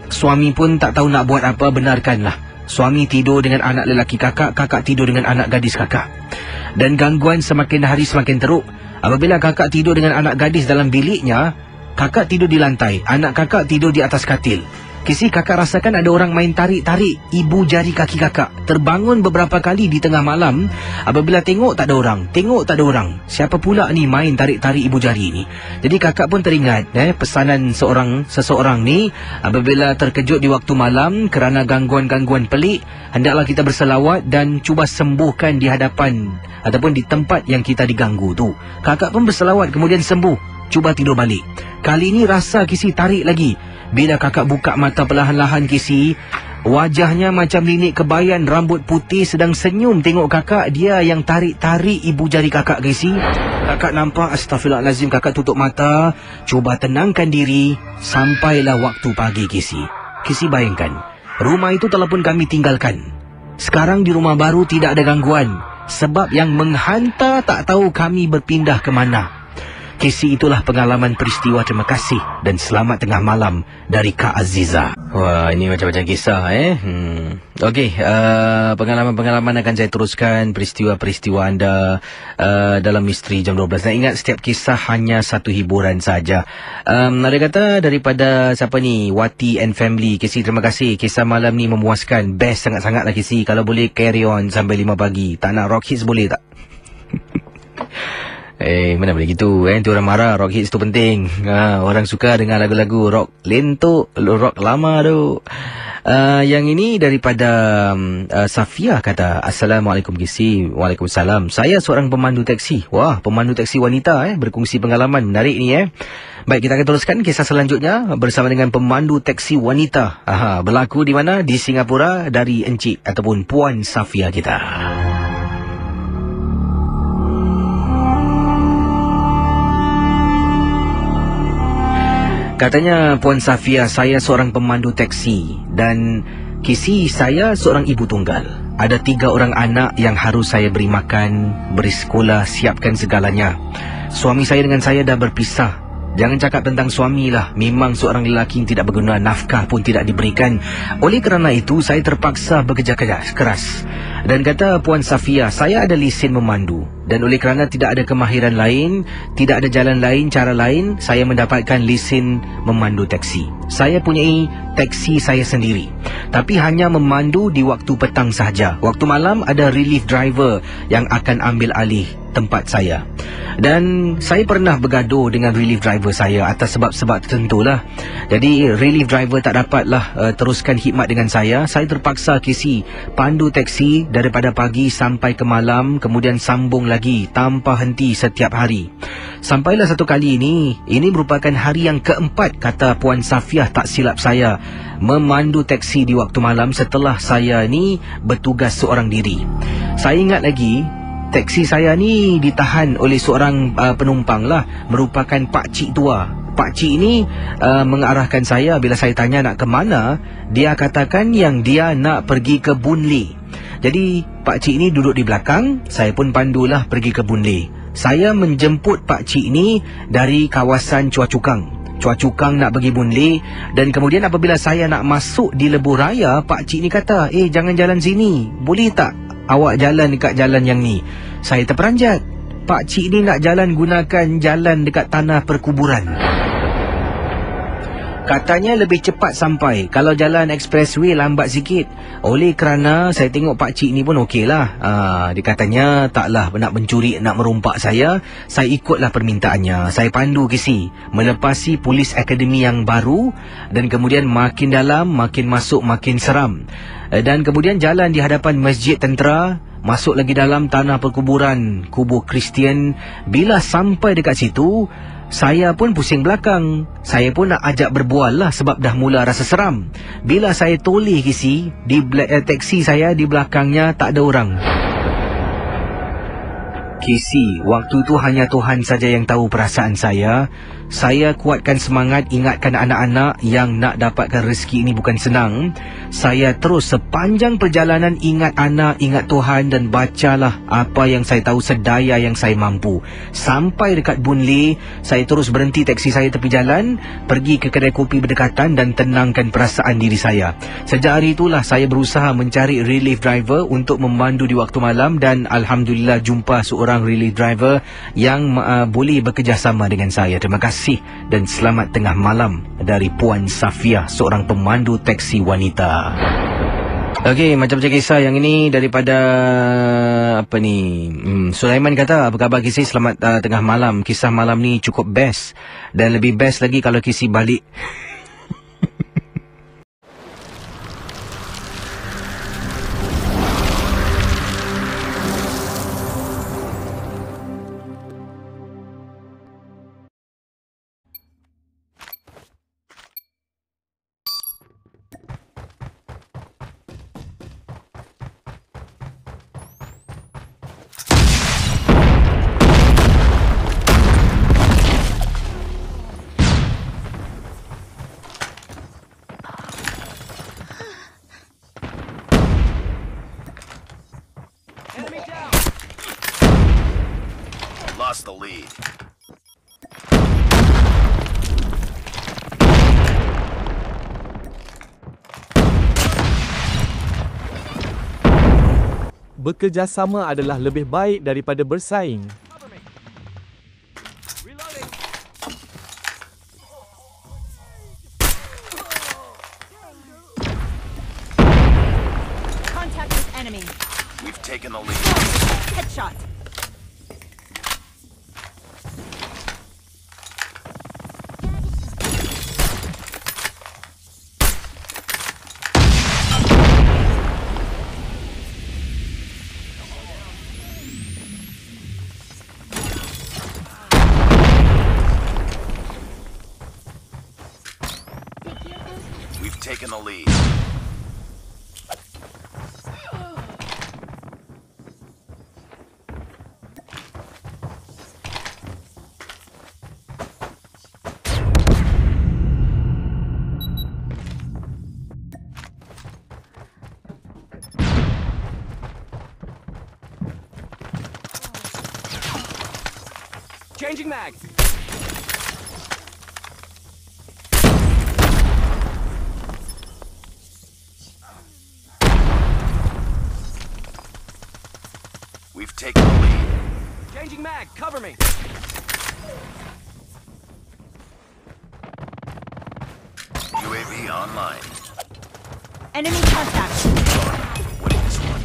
Suami pun tak tahu nak buat apa, benarkanlah. Suami tidur dengan anak lelaki kakak, kakak tidur dengan anak gadis kakak. Dan gangguan semakin hari semakin teruk. Apabila kakak tidur dengan anak gadis dalam biliknya, kakak tidur di lantai, anak kakak tidur di atas katil. Kisi, kakak rasakan ada orang main tarik-tarik ibu jari kaki kakak. Terbangun beberapa kali di tengah malam. Apabila tengok tak ada orang, tengok tak ada orang. Siapa pula ni main tarik-tarik ibu jari ni? Jadi kakak pun teringat pesanan seseorang ni. Apabila terkejut di waktu malam kerana gangguan-gangguan pelik, hendaklah kita berselawat dan cuba sembuhkan di hadapan ataupun di tempat yang kita diganggu tu. Kakak pun berselawat kemudian sembuh. Cuba tidur balik. Kali ini rasa Kisi tarik lagi. Bila kakak buka mata perlahan-lahan, Kisi, wajahnya macam nenek kebayan, rambut putih, sedang senyum tengok kakak. Dia yang tarik-tarik ibu jari kakak, Kisi. Kakak nampak, astagfirullahalazim, kakak tutup mata, cuba tenangkan diri. Sampailah waktu pagi, Kisi. Kisi bayangkan, rumah itu telah pun kami tinggalkan. Sekarang di rumah baru tidak ada gangguan. Sebab yang menghantar tak tahu kami berpindah ke mana. Kisi, itulah pengalaman peristiwa. Terima kasih dan selamat tengah malam dari Kak Aziza. Wah, ini macam-macam kisah Okey, pengalaman-pengalaman akan saya teruskan, peristiwa-peristiwa anda dalam Misteri Jam 12. Dan ingat, setiap kisah hanya satu hiburan saja. Ada kata daripada siapa ni, Wati and Family. Kisi, terima kasih. Kisah malam ni memuaskan. Best sangat-sangat lah, Kisi. Kalau boleh carry on sampai 5 pagi. Tak nak rock hits boleh tak? Mana boleh gitu, nanti orang marah. Rock hits tu penting. Orang suka dengar lagu-lagu rock lentuk, rock lama tu. Yang ini daripada Safia kata, Assalamualaikum Kisi. Waalaikumsalam. Saya seorang pemandu teksi. Wah, pemandu teksi wanita berkongsi pengalaman menarik ni Baik, kita akan teruskan kisah selanjutnya bersama dengan pemandu teksi wanita. Berlaku di mana? Di Singapura, dari Encik ataupun Puan Safia kita. Katanya Puan Safia, saya seorang pemandu teksi dan Kisi, saya seorang ibu tunggal. Ada 3 orang anak yang harus saya beri makan, beri sekolah, siapkan segalanya. Suami saya dengan saya dah berpisah. Jangan cakap tentang suami lah. Memang seorang lelaki yang tidak berguna, nafkah pun tidak diberikan. Oleh kerana itu, saya terpaksa bekerja keras. Dan kata Puan Safia, saya ada lesen memandu. Dan oleh kerana tidak ada kemahiran lain, tidak ada jalan lain, cara lain, saya mendapatkan lesen memandu teksi. Saya punyai teksi saya sendiri. Tapi hanya memandu di waktu petang sahaja. Waktu malam ada relief driver yang akan ambil alih tempat saya. Dan saya pernah bergaduh dengan relief driver saya atas sebab-sebab tertentu lah. Jadi relief driver tak dapatlah teruskan khidmat dengan saya. Saya terpaksa Kisi pandu teksi daripada pagi sampai ke malam, kemudian sambung lagi tanpa henti setiap hari. Sampailah satu kali ini merupakan hari yang keempat, kata Puan Safiah tak silap saya, memandu teksi di waktu malam setelah saya ni bertugas seorang diri. Saya ingat lagi, teksi saya ni ditahan oleh seorang penumpang lah, merupakan pakcik tua. Pakcik ni mengarahkan saya. Bila saya tanya nak ke mana, dia katakan yang dia nak pergi ke Boon Lay. Jadi pakcik ni duduk di belakang, saya pun pandulah pergi ke Boon Lay. Saya menjemput pakcik ni dari kawasan Chua Chu Kang. Chua Chu Kang nak pergi Boon Lay. Dan kemudian apabila saya nak masuk di Lebuh Raya, pakcik ni kata, jangan jalan sini, boleh tak awak jalan dekat jalan yang ni? Saya terperanjat. Pakcik ni nak jalan gunakan jalan dekat tanah perkuburan. Katanya lebih cepat sampai kalau jalan expressway lambat sikit. Oleh kerana saya tengok pakcik ni pun okey lah. Dia katanya taklah nak mencuri, nak merompak saya ikutlah permintaannya. Saya pandu kisi melepasi polis akademi yang baru. Dan kemudian makin dalam, makin masuk, makin seram. Dan kemudian jalan di hadapan masjid tentera, masuk lagi dalam tanah perkuburan kubur Kristian. Bila sampai dekat situ, saya pun pusing belakang. Saya pun nak ajak berbual lah sebab dah mula rasa seram. Bila saya toleh kisi, di teksi saya di belakangnya tak ada orang. Kisi, waktu tu hanya Tuhan saja yang tahu perasaan saya. Saya kuatkan semangat, ingatkan anak-anak yang nak dapatkan rezeki ini bukan senang. Saya terus sepanjang perjalanan ingat anak, ingat Tuhan dan bacalah apa yang saya tahu sedaya yang saya mampu. Sampai dekat Boon Lay, saya terus berhenti teksi saya tepi jalan, pergi ke kedai kopi berdekatan dan tenangkan perasaan diri saya. Sejak hari itulah saya berusaha mencari relief driver untuk memandu di waktu malam dan Alhamdulillah jumpa seorang relief driver yang boleh bekerjasama dengan saya. Terima kasih dan selamat tengah malam dari Puan Safiah, seorang pemandu teksi wanita. Okey, macam-macam kisah yang ini daripada apa ni? Sulaiman kata, apa khabar Kisi? Selamat tengah malam. Kisah malam ni cukup best dan lebih best lagi kalau Kisi balik. Lost the lead. Bekerjasama adalah lebih baik daripada bersaing. Contact with enemy. We've taken the lead. Headshot. We've taken the lead. Changing mag. We've taken the lead. Changing mag. Cover me. UAV online. Enemy contact. Winning this one.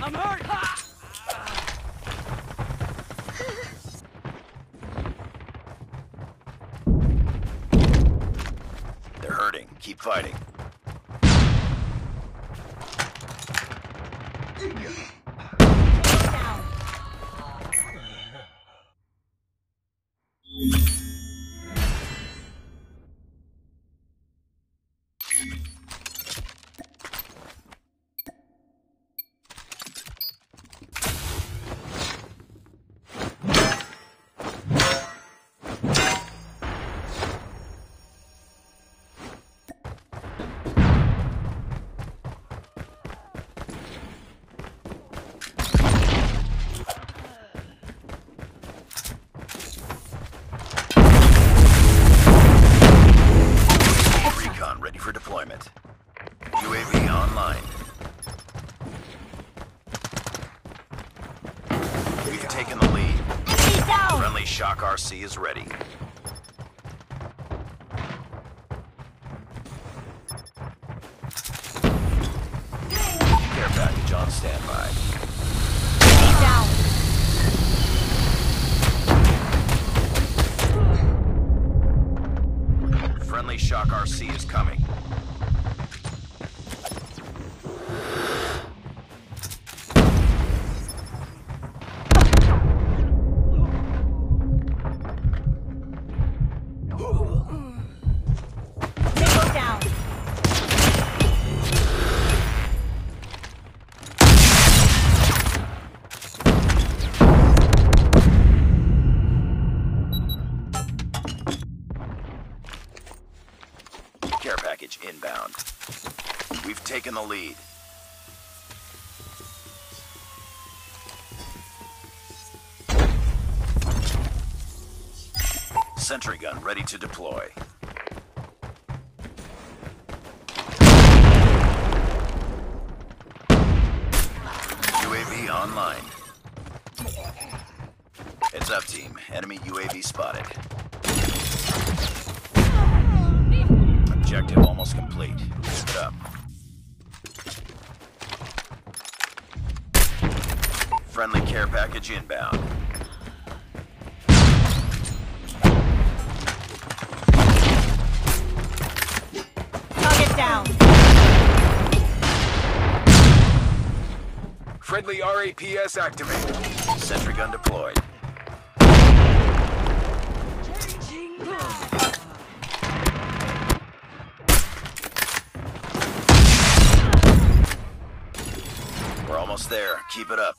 I'm hurt. They're hurting. Keep fighting. Down. Shock RC is ready. Care package on standby. Enemy down. Friendly Shock RC is coming. Tango down. Care package inbound. We've taken the lead. Sentry gun ready to deploy. UAV online. Heads up, team. Enemy UAV spotted. Objective almost complete. Keep it up. Friendly care package inbound. Target down. Friendly RAPS activated. Sentry gun deployed. We're almost there. Keep it up.